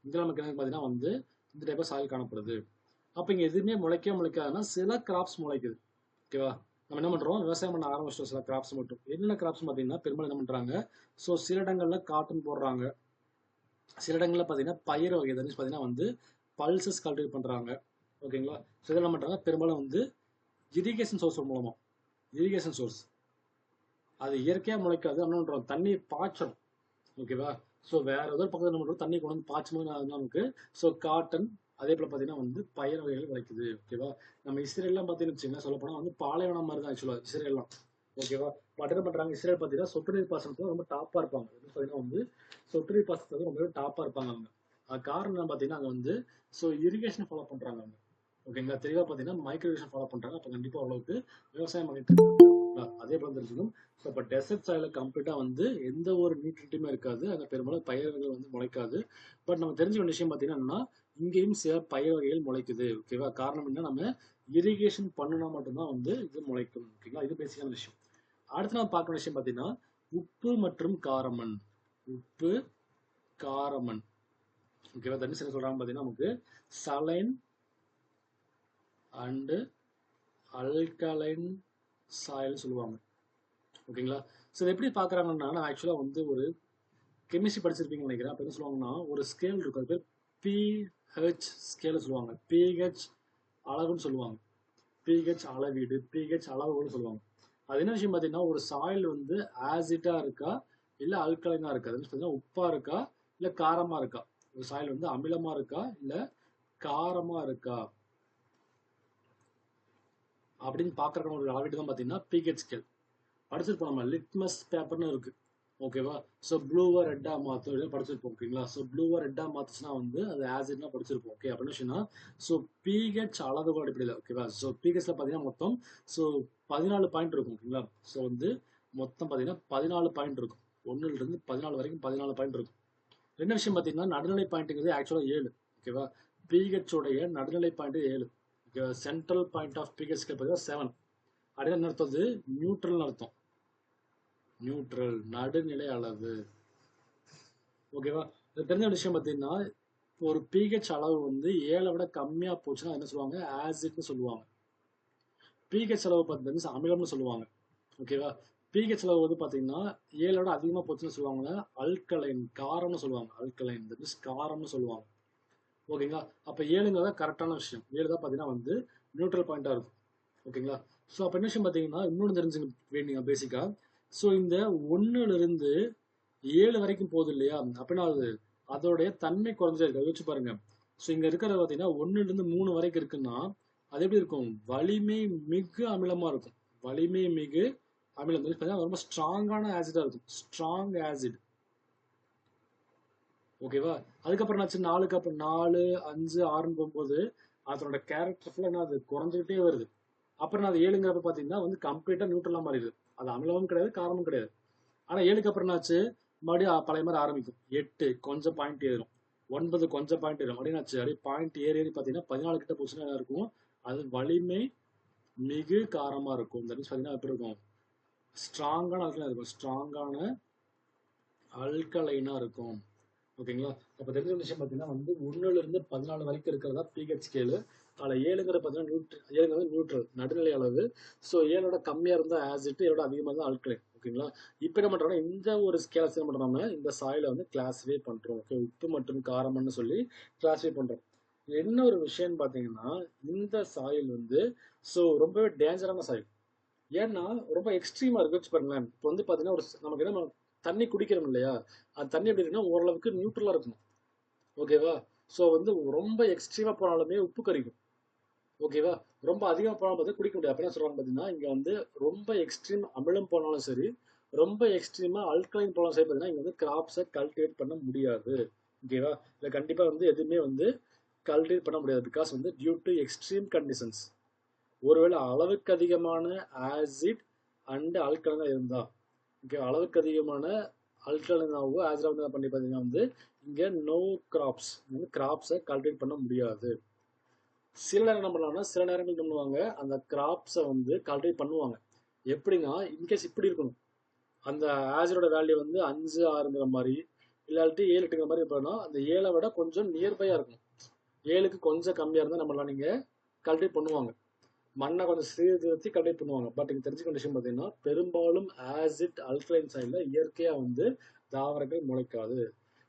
இதில் நமக்கு என்ன பார்த்தீங்கன்னா வந்து இந்த டைப் ஆஃப் சாயில் காணப்படுது. அப்போ இங்கே எதுவுமே முளைக்காதுன்னா சில கிராப்ஸ் முளைக்குது. ஓகேவா? நம்ம என்ன பண்ணுறோம், விவசாயம் பண்ண ஆரம்பிச்சிட்டோம் சில கிராப்ஸ் மட்டும். என்னென்ன கிராப்ஸ் பார்த்தீங்கன்னா பெரும்பாலும் என்ன பண்ணுறாங்க, ஸோ சில இடங்களில் காட்டன் போடுறாங்க, சில இடங்களில் பார்த்தீங்கன்னா பயிர் வகை பார்த்தீங்கன்னா வந்து பல்சஸ் கல்டிவேட் பண்ணுறாங்க. ஓகேங்களா? ஸோ இதெல்லாம் என்ன பண்ணுறாங்க, பெரும்பாலும் வந்து இரிகேஷன் சோர்ஸ் மூலமாக, இரிகேஷன் சோர்ஸ் அது இயற்கையாக முளைக்காது. என்ன பண்ணுறோம், தண்ணி பாய்ச்சணும். ஓகேவா? ஸோ வேற ஏதோ பக்கத்தில் நம்ம தண்ணி கொண்டு வந்து பாய்ச்சும் போது நமக்கு ஸோ காட்டன் அதே போல் பார்த்தீங்கன்னா வந்து பயிர் வகைகள் விளைக்குது. ஓகேவா? நம்ம இஸ்ரேல்லாம் பார்த்தீங்கன்னு வச்சுக்கோங்க, சொல்ல போனால் வந்து பாலைவனம் மாதிரி தான் ஆக்சுவலாக இஸ்ரேல்லாம். ஓகேவா? பட் என்ன பண்ணுறாங்க, இஸ்ரேல் பார்த்தீங்கன்னா சொட்டு நீர் பாசனத்தில் ரொம்ப டாப்பாக இருப்பாங்க. பார்த்தீங்கன்னா வந்து சொட்டு நீர் பாசனத்தில் ரொம்பவே டாப்பாக இருப்பாங்க அவங்க. அது காரணம் பார்த்தீங்கன்னா அங்கே வந்து ஸோ இரிகேஷன் ஃபாலோ பண்ணுறாங்க அவங்க. ஓகேங்களா? தெளிவாக பார்த்தீங்கன்னா மைக்ரோவேஷன் ஃபாலோ பண்ணுறாங்க. அப்போ கண்டிப்பாக ஓரளவுக்கு விவசாயம் பண்ணிட்டு இருக்காங்க. அதே போல தெரிஞ்சுக்கணும். ஸோ இப்போ டெசர்ட் சாயில கம்ப்ளீட்டாக வந்து எந்த ஒரு நியூட்ரிட்டுமே இருக்காது. அங்கே பெரும்பாலும் பயிர் வகைகள் வந்து முளைக்காது. பட் நம்ம தெரிஞ்சுக்க வேண்டிய விஷயம் பார்த்தீங்கன்னா இங்கேயும் சில பயிர் வகைகள் முளைக்குது. ஓகேவா? காரணம் என்ன, நம்ம இரிகேஷன் பண்ணினா மட்டும்தான் வந்து இது முளைக்கும். ஓகேங்களா? இது பேசிக்கான விஷயம். அடுத்து நம்ம பார்க்குற விஷயம் பார்த்தீங்கன்னா உப்பு மற்றும் காரமண். உப்பு காரமண். ஓகேவா? தண்ணி என்ன சொல்றாங்க பார்த்தீங்கன்னா நமக்கு சலைன் அண்டு அல்கலைன் சாயில் சொல்லுவாங்க. ஓகேங்களா? ஸோ இதை எப்படி பார்க்குறாங்கன்னா, நான் ஆக்சுவலாக வந்து ஒரு கெமிஸ்ட்ரி படிச்சிருப்பீங்கன்னு நினைக்கிறேன். அப்போ என்ன சொல்லுவாங்கன்னா, ஒரு ஸ்கேல் இருக்கும், அது பேர் பிஹெச் ஸ்கேல் சொல்லுவாங்க. பிஹெச் அளவுன்னு சொல்லுவாங்க. பிஹெச் அளவீடு, பிஹெச் அளவுன்னு சொல்லுவாங்க. அது என்ன விஷயம் பார்த்தீங்கன்னா, ஒரு சாயில் வந்து ஆசிட்டா இருக்கா இல்லை அல்கலைனா இருக்கா, அது பார்த்தீங்கன்னா உப்பா இருக்கா இல்லை காரமா இருக்கா, ஒரு சாயில் வந்து அமிலமா இருக்கா இல்லை காரமா இருக்கா அப்படின்னு பார்க்கறதுக்கான ஒரு அளவீடு தான் பார்த்தீங்கன்னா பிஹெச் ஸ்கேல். படிச்சிருப்போம், நம்ம லிட்மஸ் பேப்பர்னு இருக்கு. ஓகேவா? ஸோ ப்ளூவை ரெட்டாக மாற்றும் படிச்சிருப்போம். ஓகேங்களா? ஸோ ப்ளூவை ரெட்டாக மாற்றுச்சுன்னா வந்து அது ஆசிட்னா படிச்சிருப்போம். ஓகே, அப்படின்னு விஷயம்னா ஸோ பிஹெச் அளவுகள் அடிப்படையில். ஓகேவா? ஸோ பிஹெச்ல பார்த்தீங்கன்னா மொத்தம் ஸோ 14 பாயிண்ட் இருக்கும். ஓகேங்களா? ஸோ வந்து மொத்தம் பார்த்தீங்கன்னா 14 பாயிண்ட் இருக்கும். 1லிருந்து 14 வரைக்கும் 14 பாயிண்ட் இருக்கும். என்ன விஷயம் பார்த்தீங்கன்னா நடுநிலை பாயிண்ட்டுங்கிறது ஆக்சுவலாக 7. ஓகேவா? பிஹெச் உடைய நடுநிலை பாயிண்ட் 7. ஓகேவா? சென்ட்ரல் பாயிண்ட் ஆஃப் பிஹெச் பார்த்தீங்கன்னா 7. அப்படின்னா என்ன அர்த்தம், அது நியூட்ரல்னு அர்த்தம். நியூட்ரல் நடுநிலை அளவு. ஓகேவா? இது தெரிஞ்ச விஷயம் பார்த்தீங்கன்னா ஒரு பிஹெச் அளவு வந்து 7 விட கம்மியா போச்சுன்னா என்ன சொல்லுவாங்க, ஆசிட்னு சொல்லுவாங்க. பிஹெச் அளவு பார்த்தீங்கன்னா அமிலம்னு சொல்லுவாங்க. ஓகேவா? பிஹெச் அளவு வந்து பார்த்தீங்கன்னா 7 விட அதிகமாக போச்சுன்னு சொல்லுவாங்க அல்கலைன், காரம்னு சொல்லுவாங்க. அல்கலைன் காரம்னு சொல்லுவாங்க. ஓகேங்களா? அப்போ 7ங்கிறத கரெக்டான விஷயம். 7 தான் பார்த்தீங்கன்னா வந்து நியூட்ரல் பாயிண்டா இருக்கும். ஓகேங்களா? ஸோ அப்போ என்ன விஷயம் பார்த்தீங்கன்னா இன்னொன்று தெரிஞ்சுக்க வேண்டிய பேசிக்கா, ஸோ இந்த 1லிருந்து 7 வரைக்கும் போகுது இல்லையா, அப்படின்னா அது அதோடைய தன்மை குறைஞ்சே இருக்கு. யோசிச்சு பாருங்க. ஸோ இங்க இருக்கிறது பார்த்தீங்கன்னா 1லிருந்து 3 வரைக்கும் இருக்குன்னா அது எப்படி இருக்கும், வலிமை மிகு அமிலமா இருக்கும். வலிமை மிகு அமிலம் பார்த்தீங்கன்னா ரொம்ப ஸ்ட்ராங்கான ஆசிடா இருக்கும். Strong acid. ஓகேவா? அதுக்கப்புறம் என்னாச்சு, 4க்கு அப்புறம் 4, 5, 6ன்னு போகும்போது அதனோட கேரக்டர் ஃபுல்லாக என்ன, அது குறைஞ்சிக்கிட்டே வருது. அப்புறம் அது 7ங்கிறப்ப பார்த்தீங்கன்னா வந்து கம்ப்ளீட்டாக நியூட்ரலாக மாறிடுது. அது அமிலமும் கிடையாது, காரமும் கிடையாது. ஆனால் 7க்கு அப்புறம் என்னாச்சு, மறுபடியும் பழைய மாதிரி ஆரம்பிக்கும். 8 கொஞ்சம் பாயிண்ட் ஏறும், 9 கொஞ்சம் பாயிண்ட் ஏறும். அப்படின்னாச்சு அப்படியே பாயிண்ட் ஏறி பார்த்தீங்கன்னா 14 கிட்ட போச்சுன்னா என்ன இருக்கும், அது வலிமை மிகு காரமாக இருக்கும். தட் மீன்ஸ் பார்த்தீங்கன்னா எப்படி இருக்கும், ஸ்ட்ராங்கான அல்கலைனா இருக்கும். ஸ்ட்ராங்கான அல்கலைனா இருக்கும். ஓகேங்களா? அப்போ தெரிஞ்ச விஷயம் பார்த்தீங்கன்னா வந்து 1லிருந்து 14 வரைக்கும் இருக்கிறதா பிஹெச் ஸ்கேலு. அதில் 7ங்கிற பார்த்தீங்கன்னா 7ங்கிறது நியூட்ரல் நடுநிலை அளவு. ஸோ 7ஓட கம்மியாக இருந்தால் ஆசிட், 7ஓட அதிகமாக இருந்தால் அல்கலைன். ஓகேங்களா? இப்போ என்ன பண்ணுறோம்னா இந்த ஒரு ஸ்கேலை என்ன பண்ணுறோம், இந்த சாயிலை வந்து கிளாஸிஃபை பண்ணுறோம். ஓகே, உப்பு மற்றும் காரம்னு சொல்லி கிளாஸிஃபை பண்ணுறோம். என்ன ஒரு விஷயம்னு பார்த்தீங்கன்னா இந்த சாயில் வந்து ஸோ ரொம்பவே டேஞ்சரான சாயில். ஏன்னா ரொம்ப எக்ஸ்ட்ரீமாக இருக்கு. வச்சு பாருங்களேன். இப்போ வந்து பார்த்தீங்கன்னா ஒரு நமக்கு என்ன தண்ணி குடிக்கிறோம் இல்லையா, அந்த தண்ணி எப்படி இருக்குன்னா ஓரளவுக்கு நியூட்ரலாக இருக்கணும். ஓகேவா? ஸோ வந்து ரொம்ப எக்ஸ்ட்ரீமாக போனாலுமே உப்பு கரிக்கும். ஓகேவா? ரொம்ப அதிகமாக போனாலும் பார்த்து குடிக்க முடியாது. அப்போ என்ன சொல்கிறாங்க பார்த்தீங்கன்னா இங்கே வந்து ரொம்ப எக்ஸ்ட்ரீம் அமிலம் போனாலும் சரி, ரொம்ப எக்ஸ்ட்ரீமாக அல்கலைன் போனாலும் சரி பார்த்தீங்கன்னா இங்கே வந்து கிராப்ஸை கல்டிவேட் பண்ண முடியாது. ஓகேவா? இல்லை கண்டிப்பாக வந்து எதுவுமே வந்து கல்டிவேட் பண்ண முடியாது. பிகாஸ் வந்து டியூ டு எக்ஸ்ட்ரீம் கண்டிஷன்ஸ். ஒருவேளை அளவுக்கு அதிகமான ஆசிட் அண்ட் ஆல்கலைனா இருந்தா, ஓகே, அளவுக்கு அதிகமான ஆல்கலைனாவோ ஆசிட் வந்து பண்ணி பார்த்தீங்கன்னா வந்து இங்கே நோ கிராப்ஸ், வந்து கிராப்ஸை கல்டிவேட் பண்ண முடியாது. சில நேரம் என்ன பண்ணலாம்னா, சில நேரங்கள் என்ன பண்ணுவாங்க, அந்த கிராப்ஸை வந்து கல்டிவேட் பண்ணுவாங்க. எப்படின்னா, இன்கேஸ் இப்படி இருக்கணும், அந்த ஆசிடோட வேல்யூ வந்து 5, 6ங்கிற மாதிரி, இல்லாட்டி 7, 8ங்கிற மாதிரி இருப்பதுன்னா அந்த 7 விட கொஞ்சம் நியர்பையாக இருக்கணும். 7க்கு கொஞ்சம் கம்மியாக இருந்தால் நம்மளாம் நீங்கள் கல்டிவேட் பண்ணுவாங்க, மண்ணை கொஞ்சம் சீர்திருத்தி கல்டிவேட் பண்ணுவாங்க. பட் இங்கே தெரிஞ்சுக்க விஷயம் பார்த்தீங்கன்னா, பெரும்பாலும் ஆசிட் அல்கலைன் சாயிலில் இயற்கையாக வந்து தாவரங்கள் முளைக்காது.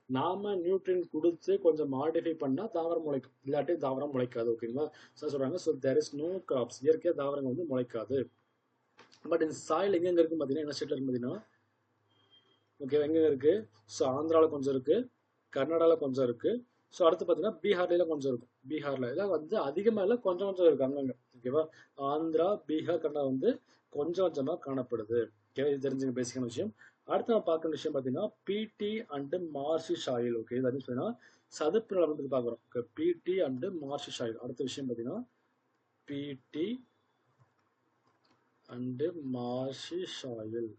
நாம நியூட்ரியன் கொடுத்து கொஞ்சம் மாடிஃபை பண்ணால் தாவரம் முளைக்கும், இல்லாட்டி தாவரம் முளைக்காது. ஓகேங்களா? சார் சொல்கிறாங்க, so there is no crops, இயற்கையாக தாவரங்கள் வந்து முளைக்காது. பட் இந்த சாயில் எங்கெங்க இருக்குன்னு பார்த்தீங்கன்னா, என்ன ஸ்டேட்ல இருக்கு பார்த்தீங்கன்னா, ஓகே, எங்கெங்க இருக்கு? ஸோ ஆந்திராவில் கொஞ்சம் இருக்கு, கர்நாடகாவில் கொஞ்சம் இருக்கு, ஸோ அடுத்து பார்த்தீங்கன்னா பீகார்ல கொஞ்சம் இருக்கும். பீகார்ல எல்லாம் வந்து அதிகமாக இல்லை, கொஞ்சம் கொஞ்சம் இருக்கு அங்கங்க. ஓகேவா? ஆந்திரா, பீகார், கர்நாடகா வந்து கொஞ்சம் கொஞ்சமாக காணப்படுது. ஓகே, இது தெரிஞ்சுங்க பேசிக்கான விஷயம். அடுத்து நம்ம பார்க்குற விஷயம் பார்த்தீங்கன்னா பிடி அண்டு மார்ஷி சாயில். ஓகே, இது பார்த்தீங்கன்னா சதுப்பு நிலம் வந்து பார்க்குறோம். ஓகே, பிடி அண்டு மார்ஷி சாயில். அடுத்த விஷயம் பார்த்தீங்கன்னா பிடி அண்டு மார்ஷி சாயில்.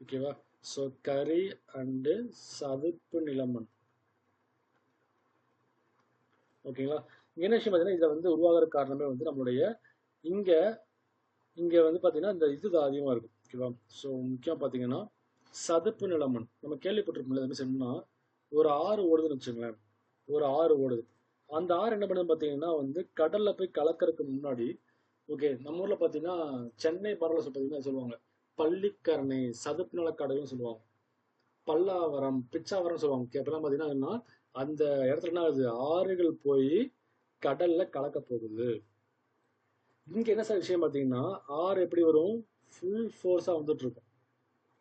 ஓகேவா? ஸோ கரி அண்டு சதுப்பு நிலமண். ஓகேங்களா? என்ன விஷயம் பார்த்தீங்கன்னா, இதை வந்து உருவாகிற காரணமே வந்து நம்மளுடைய இங்கே இங்கே வந்து பார்த்தீங்கன்னா இந்த இது அதிகமாக இருக்கும். ஓகேவா? ஸோ முக்கியம் பார்த்தீங்கன்னா சதுப்பு நிலமண். நம்ம கேள்விப்பட்டிருப்போம்ல, என்ன சொன்னா, ஒரு ஆறு ஓடுதுன்னு வச்சுங்களேன், ஒரு ஆறு ஓடுது. அந்த ஆறு என்ன பண்ணுது பார்த்தீங்கன்னா வந்து கடல்ல போய் கலக்கறதுக்கு முன்னாடி, ஓகே, நம்ம ஊர்ல பார்த்தீங்கன்னா சென்னை பரவல பார்த்தீங்கன்னா சொல்லுவாங்க பள்ளிக்கரணை, சதுப்பு நிலக்காடுகள்னு சொல்லுவாங்க, பல்லாவரம், பிச்சாவரம் சொல்லுவாங்க. ஓகே, அப்பெல்லாம் பார்த்தீங்கன்னா அந்த இடத்துல என்ன ஆகுது, ஆறுகள் போய் கடல்ல கலக்க போகுது. இங்க என்ன சார் விஷயம் பார்த்தீங்கன்னா, ஆறு எப்படி வரும், ஃபுல் ஃபோர்ஸா வந்துட்டு இருக்கும்.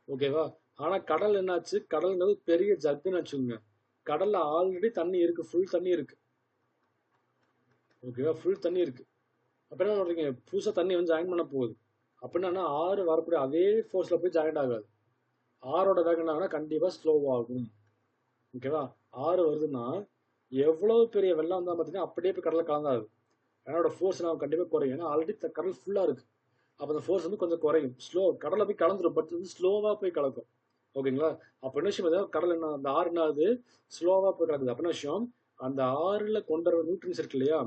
ஓகேவா? ஆனா கடல் என்னாச்சு, கடல்ங்கிறது பெரிய ஜக்குன்னு வச்சுக்கோங்க, கடல்ல ஆல்ரெடி தண்ணி இருக்கு, ஃபுல் தண்ணி இருக்கு. ஓகேவா? ஃபுல் தண்ணி இருக்கு. அப்ப என்ன சொல்றீங்க, புதுசா தண்ணி வந்து ஜாயின் பண்ண போகுது அப்படின்னா ஆறு வரக்கூடிய அதே ஃபோர்ஸ்ல போய் ஜாயின் ஆகாது. ஆறோட வேகம் என்ன ஆகுனா கண்டிப்பா ஸ்லோவாகும். ஓகேவா? ஆறு வருதுன்னா எவ்வளவு பெரிய வெள்ளம் வந்தா பார்த்தீங்கன்னா அப்படியே போய் கடல்ல கலந்தாது. அதனோட ஃபோர்ஸ் நான் கண்டிப்பா குறையும், ஏன்னா ஆல்ரெடி கடல் ஃபுல்லா இருக்கு. அப்ப அந்த ஃபோர்ஸ் வந்து கொஞ்சம் குறையும், ஸ்லோ, கடல்ல போய் கலந்துரும், பட் வந்து ஸ்லோவா போய் கலக்கும். ஓகேங்களா? அப்ப என்ன விஷயம், கடல் என்ன, அந்த ஆறு என்ன ஆகுது, ஸ்லோவா போய் கலக்குது. அப்ப என்ன விஷயம், அந்த ஆறுல கொண்டு வர நியூட்ரியன்ஸ் இருக்கு இல்லையா,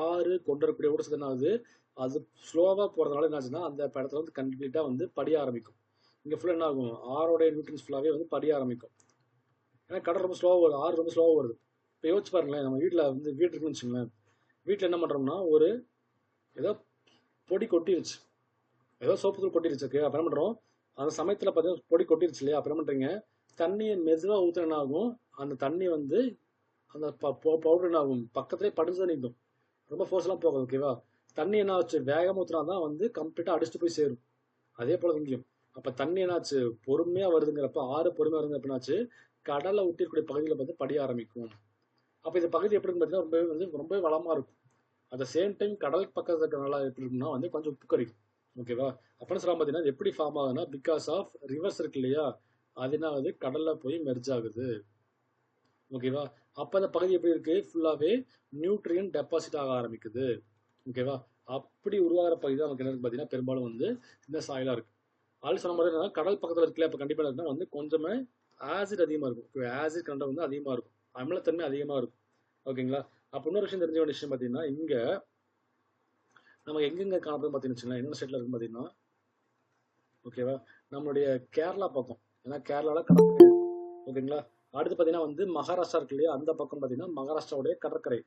ஆறு கொண்டு வரக்கூடிய ஊட்டச்சத்து என்ன ஆகுது, அது ஸ்லோவா போறதுனால என்ன ஆச்சுன்னா அந்த இடத்துல வந்து கம்ப்ளீட்டா வந்து படிய ஆரம்பிக்கும். இங்க ஃபுல்லா என்ன ஆகும், ஆரோடைய நியூட்ரியன்ஸ் ஃபுல்லாவே வந்து படிய ஆரம்பிக்கும். ஏன்னா கடல் ரொம்ப ஸ்லோவா வருது, ஆறு ரொம்ப ஸ்லோவா வருது. இப்போ யோசிச்சு பாருங்களேன், நம்ம வீட்டில் வந்து வீடு இருக்குன்னு வச்சுங்களேன், வீட்டில் என்ன பண்ணுறோம்னா ஒரு ஏதோ பொடி கொட்டிருச்சு, ஏதோ சோப்பு தூள் கொட்டிருச்சு. ஓகே, அப்போ என்ன பண்ணுறோம், அந்த சமயத்தில் பார்த்தீங்கன்னா பொடி கொட்டிருச்சு இல்லையா, அப்போ என்ன பண்ணுறீங்க, தண்ணியை மெதுவாக ஊற்ற என்ன ஆகும், அந்த தண்ணி வந்து அந்த பவுடர் என்ன ஆகும், பக்கத்துலேயே படிஞ்சு நிற்கும், ரொம்ப ஃபோர்ஸ்லாம் போகாது. ஓகேவா? தண்ணி என்ன ஆச்சு, வேகமாக ஊற்றினா தான் வந்து கம்ப்ளீட்டாக அடிச்சுட்டு போய் சேரும். அதே போல இங்கேயும் அப்போ தண்ணி என்னாச்சு, பொறுமையாக வருதுங்கிறப்ப, ஆறு பொறுமையாக வருதுங்கிறப்ப என்னாச்சு, கடலை ஒட்டிருக்கூடிய பகுதியில் பார்த்து படிய ஆரம்பிக்கும். அப்போ இந்த பகுதி எப்படி இருக்குன்னு பார்த்தீங்கன்னா ரொம்பவே வந்து ரொம்பவே வளமாக இருக்கும். அட் த சேம் டைம் கடல் பக்கத்தில் இருக்கிறனால எப்படி இருக்குன்னா வந்து கொஞ்சம் உப்பு கறிக்கும். ஓகேவா? அப்படின்னு சொல்ல பார்த்தீங்கன்னா எப்படி ஃபார்ம் ஆகுதுன்னா, பிகாஸ் ஆஃப் ரிவர்ஸ் இருக்கு இல்லையா, அதனால கடல்ல போய் மெர்ஜ் ஆகுது. ஓகேவா? அப்போ அந்த பகுதி எப்படி இருக்கு, ஃபுல்லாகவே நியூட்ரியன் டெபாசிட் ஆக ஆரம்பிக்குது. ஓகேவா? அப்படி உருவாகிற பகுதி தான் நமக்கு என்ன பார்த்தீங்கன்னா பெரும்பாலும் வந்து இந்த சாயிலாக இருக்கு. ஆல்ரெடி சொன்ன மாதிரி என்னன்னா, கடல் பக்கத்தில் இருக்கல, இப்போ கண்டிப்பாக இருக்குன்னா வந்து கொஞ்சமே ஆசிட் அதிகமாக இருக்கும், ஆசிட் கண்டம் வந்து அதிகமாக இருக்கும், அமிலத்தன்மை அதிகமாக இருக்கும். ஓகேங்களா? அப்போ இன்னொரு விஷயம் தெரிஞ்ச வேண்டிய விஷயம் பார்த்தீங்கன்னா, இங்கே நம்ம எங்கெங்க காணப்படும் பார்த்தீங்கன்னு வச்சுக்கோங்களேன், என்ன ஸ்டேட்டில் இருக்குன்னு பார்த்தீங்கன்னா, ஓகேவா, நம்மளுடைய கேரளா பக்கம், ஏன்னா கேரளாவில் கடற்கரை. ஓகேங்களா? அடுத்து பார்த்தீங்கன்னா வந்து மகாராஷ்டிரா இருக்கு இல்லையா, அந்த பக்கம் பார்த்தீங்கன்னா மகாராஷ்டிராவுடைய கடற்கரை,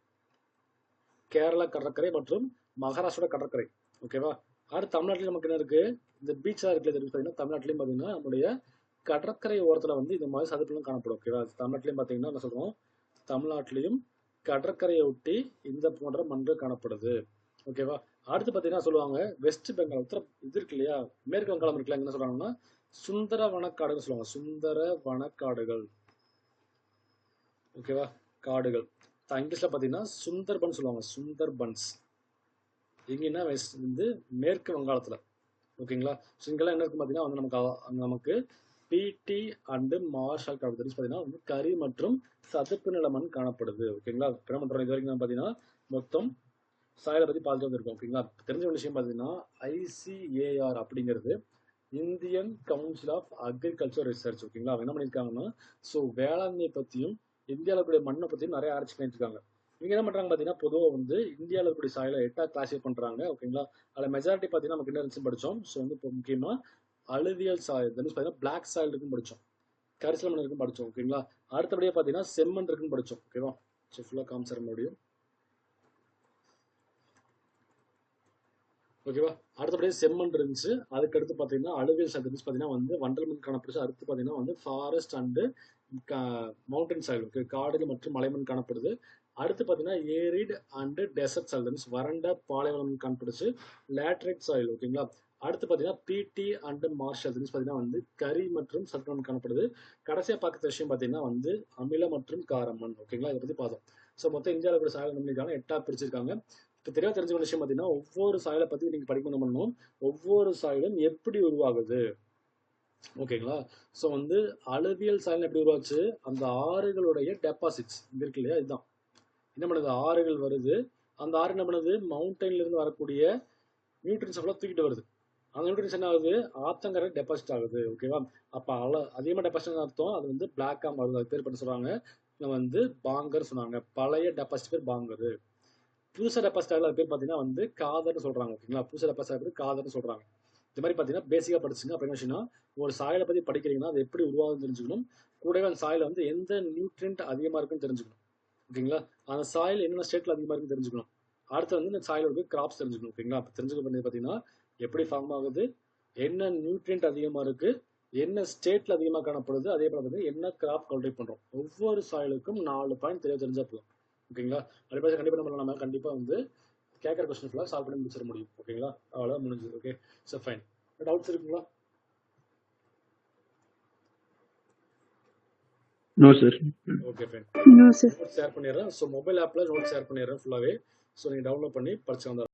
கேரளா கடற்கரை மற்றும் மகாராஷ்டிரோட கடற்கரை. ஓகேவா? அடுத்து தமிழ்நாட்டில் நமக்கு என்ன இருக்கு, இந்த பீச்சாக இருக்குல்ல, பார்த்தீங்கன்னா தமிழ்நாட்டிலையும் பார்த்தீங்கன்னா நம்மளுடைய கடற்கரை ஓரத்தில் வந்து இந்த மாதிரி சதுப்புலாம் காணப்படும். ஓகேவா? தமிழ்நாட்டிலையும் பார்த்தீங்கன்னா என்ன சொல்கிறோம், தமிழ்நாட்டிலையும் கடற்கரையை ஒட்டி இந்த போன்ற மண்கள் காணப்படுது. ஓகேவா? அடுத்து பார்த்தீங்கன்னா சொல்லுவாங்க வெஸ்ட் பெங்கால், இது இருக்கு இல்லையா, மேற்கு வங்காளம் இருக்குல்ல, என்ன சொல்றாங்கன்னா சுந்தர வனக்காடுகள் சொல்லுவாங்க, சுந்தர வனக்காடுகள். ஓகேவா? காடுகள் இங்கிலீஷ்ல பார்த்தீங்கன்னா சுந்தர்பன் சொல்லுவாங்க, சுந்தர்பன்ஸ். எங்கன்னா வெஸ்ட் வந்து மேற்கு வங்காளத்தில். ஓகேங்களா? ஸோ இங்கெல்லாம் என்ன இருக்கு பார்த்தீங்கன்னா வந்து நமக்கு பிடி அண்டு மார்ஷல் காடு பார்த்தீங்கன்னா வந்து கரி மற்றும் சதுப்பு நில மண் காணப்படுது. ஓகேங்களா? என்ன பண்ணுறோம், இது வரைக்கும் பார்த்தீங்கன்னா மொத்தம் சாயிலை பற்றி பார்த்துட்டு வந்திருக்கோம். ஓகேங்களா? தெரிஞ்ச ஒரு விஷயம் பார்த்தீங்கன்னா ஐசிஏஆர் அப்படிங்கிறது Indian council of agriculture research. ஓகேங்களா? அவங்க என்ன பண்ணியிருக்காங்கன்னா ஸோ வேளாண்மை பற்றியும் இந்தியாவில் இருக்கக்கூடிய மண்ணை பற்றியும் நிறைய ஆராய்ச்சி பண்ணியிருக்காங்க. இவங்க என்ன பண்ணுறாங்க பார்த்தீங்கன்னா பொதுவாக வந்து இந்தியாவில் இருக்கக்கூடிய சாயிலை 8 கிளாஸிஃபை பண்ணுறாங்க. ஓகேங்களா? அதில் மெஜாரிட்டி பார்த்தீங்கன்னா நமக்கு என்ன இருந்துச்சு படித்தோம். ஸோ வந்து இப்போ முக்கியமாக அலுவியல் சாயில் பார்த்தீங்கன்னா பிளாக் சாயில் இருக்குன்னு படித்தோம், கரிசல் மண் இருக்குன்னு படித்தோம். ஓகேங்களா? அடுத்தபடியாக பார்த்தீங்கன்னா செம்மண் இருக்குன்னு படித்தோம். ஓகேவா? ஸோ ஃபுல்லாக காமிச்சிட முடியும். ஓகேவா? அடுத்தபடியே செம்மண் இருந்துச்சு. அதுக்கடுத்து பார்த்தீங்கன்னா அலுவியல் சாயில் இருந்துச்சு. பார்த்தீங்கன்னா வந்து வண்டல் மண் காணப்படுச்சு. அடுத்து பார்த்தீங்கன்னா வந்து forest and mountain soil, okay, காடுகள் மற்றும் மலைமண் காணப்படுது. அடுத்து பார்த்தீங்கன்னா arid and dessert soil means வறண்ட பாலைவனம் காணப்படுச்சு. Laterite soil. ஓகேங்களா? அடுத்து பார்த்தீங்கன்னா பிடி அண்டு மார்ஷல் மீன்ஸ் பார்த்தீங்கன்னா வந்து கரி மற்றும் சதுப்பு காணப்படுது. கடைசியாக பார்க்குற விஷயம் பார்த்தீங்கன்னா வந்து அமில மற்றும் காரமண். ஓகேங்களா? இதை பற்றி பார்த்தோம். ஸோ மொத்தம் இந்தியாவில் கூட சாயில் நம்பிக்கையான 8 பிரிச்சிருக்காங்க. இப்போ தெரியாத தெரிஞ்ச ஒரு விஷயம் பார்த்தீங்கன்னா ஒவ்வொரு சாயிலை பற்றி நீங்கள் படிக்கணும் பண்ணணும். ஒவ்வொரு சாயிலும் எப்படி உருவாகுது. ஓகேங்களா? ஸோ வந்து அலுவியல் சாயில் எப்படி உருவாச்சு, அந்த ஆறுகளுடைய டெபாசிட்ஸ் இங்க இருக்கு இல்லையா, இதுதான் என்ன பண்ணுது, ஆறுகள் வருது. அந்த ஆறு என்ன பண்ணுது, மவுண்டன்ல இருந்து வரக்கூடிய நியூட்ரியன்ஸ் எல்லாம் தூக்கிட்டு வருது. அந்த நியூட்ரியன்ஸ் என்ன ஆகுது, ஆத்தங்கரை டெபாசிட் ஆகுது. ஓகேவா? அப்போ அதிகமாக டெபாசிட் அர்த்தம் அது வந்து பிளாக்கா மாறுது. அது பேர் பண்ண சொல்றாங்க வந்து பாங்கர் சொன்னாங்க. பழைய டெபாசிட் பேர் பாங்கர். புதுசா டெபாசிட் ஆகல அது பேர் பார்த்தீங்கன்னா வந்து காதர்னு சொல்றாங்க. ஓகேங்களா? புதுசா டெபாசிட் ஆகுது காதர்னு சொல்றாங்க. இந்த மாதிரி பார்த்தீங்கன்னா பேசிக்காக படிச்சுங்க. அப்போ என்ன விஷயம்னா ஒரு சாயிலை பற்றி படிக்கிறீங்கன்னா அது எப்படி உருவாகுதுன்னு தெரிஞ்சுக்கணும். கூடவே அந்த சாயில் வந்து எந்த நியூட்ரியன்ட் அதிகமாக இருக்குன்னு தெரிஞ்சுக்கணும். ஓகேங்களா? அந்த சாயில் என்னென்ன ஸ்டேட்டில் அதிகமாக இருக்குன்னு தெரிஞ்சுக்கணும். அடுத்து வந்து இந்த சாயிலோட கிராப்ஸ் தெரிஞ்சுக்கணும். ஓகேங்களா? அப்போ தெரிஞ்சுக்க வேண்டியது பார்த்தீங்கன்னா எப்படி ஃபார்ம் ஆகுது, என்ன நியூட்ரியன்ட் அதிகமாக இருக்கு, என்ன ஸ்டேட்ல அதிகமாக காணப்படுது, அதே போல பார்த்தீங்கன்னா என்ன கிராப் கல்டிவேட் பண்ணுறோம். ஒவ்வொரு சாயிலுக்கும் 4 பாயிண்ட் தெரிஞ்சா போதும். ஓகேங்களா? அதே கண்டிப்பாக நம்ம கண்டிப்பாக வந்து கேட்குற கொஸ்டின் ஃபுல்லாக சால்வ் பண்ணி முடிச்சிட முடியும். ஓகேங்களா? அவ்வளோதான் முடிஞ்சது. Okay, so fine. டவுட்ஸ் இருக்குங்களா? No sir. Okay fine. No sir. Notes share பண்ணிடுறேன். ஸோ மொபைல் ஆப்பில் நோட்ஸ் ஷேர் பண்ணிடுறேன் ஃபுல்லாகவே. ஸோ நீங்கள் டவுன்லோட் பண்ணி படிச்சு வந்துடலாம்.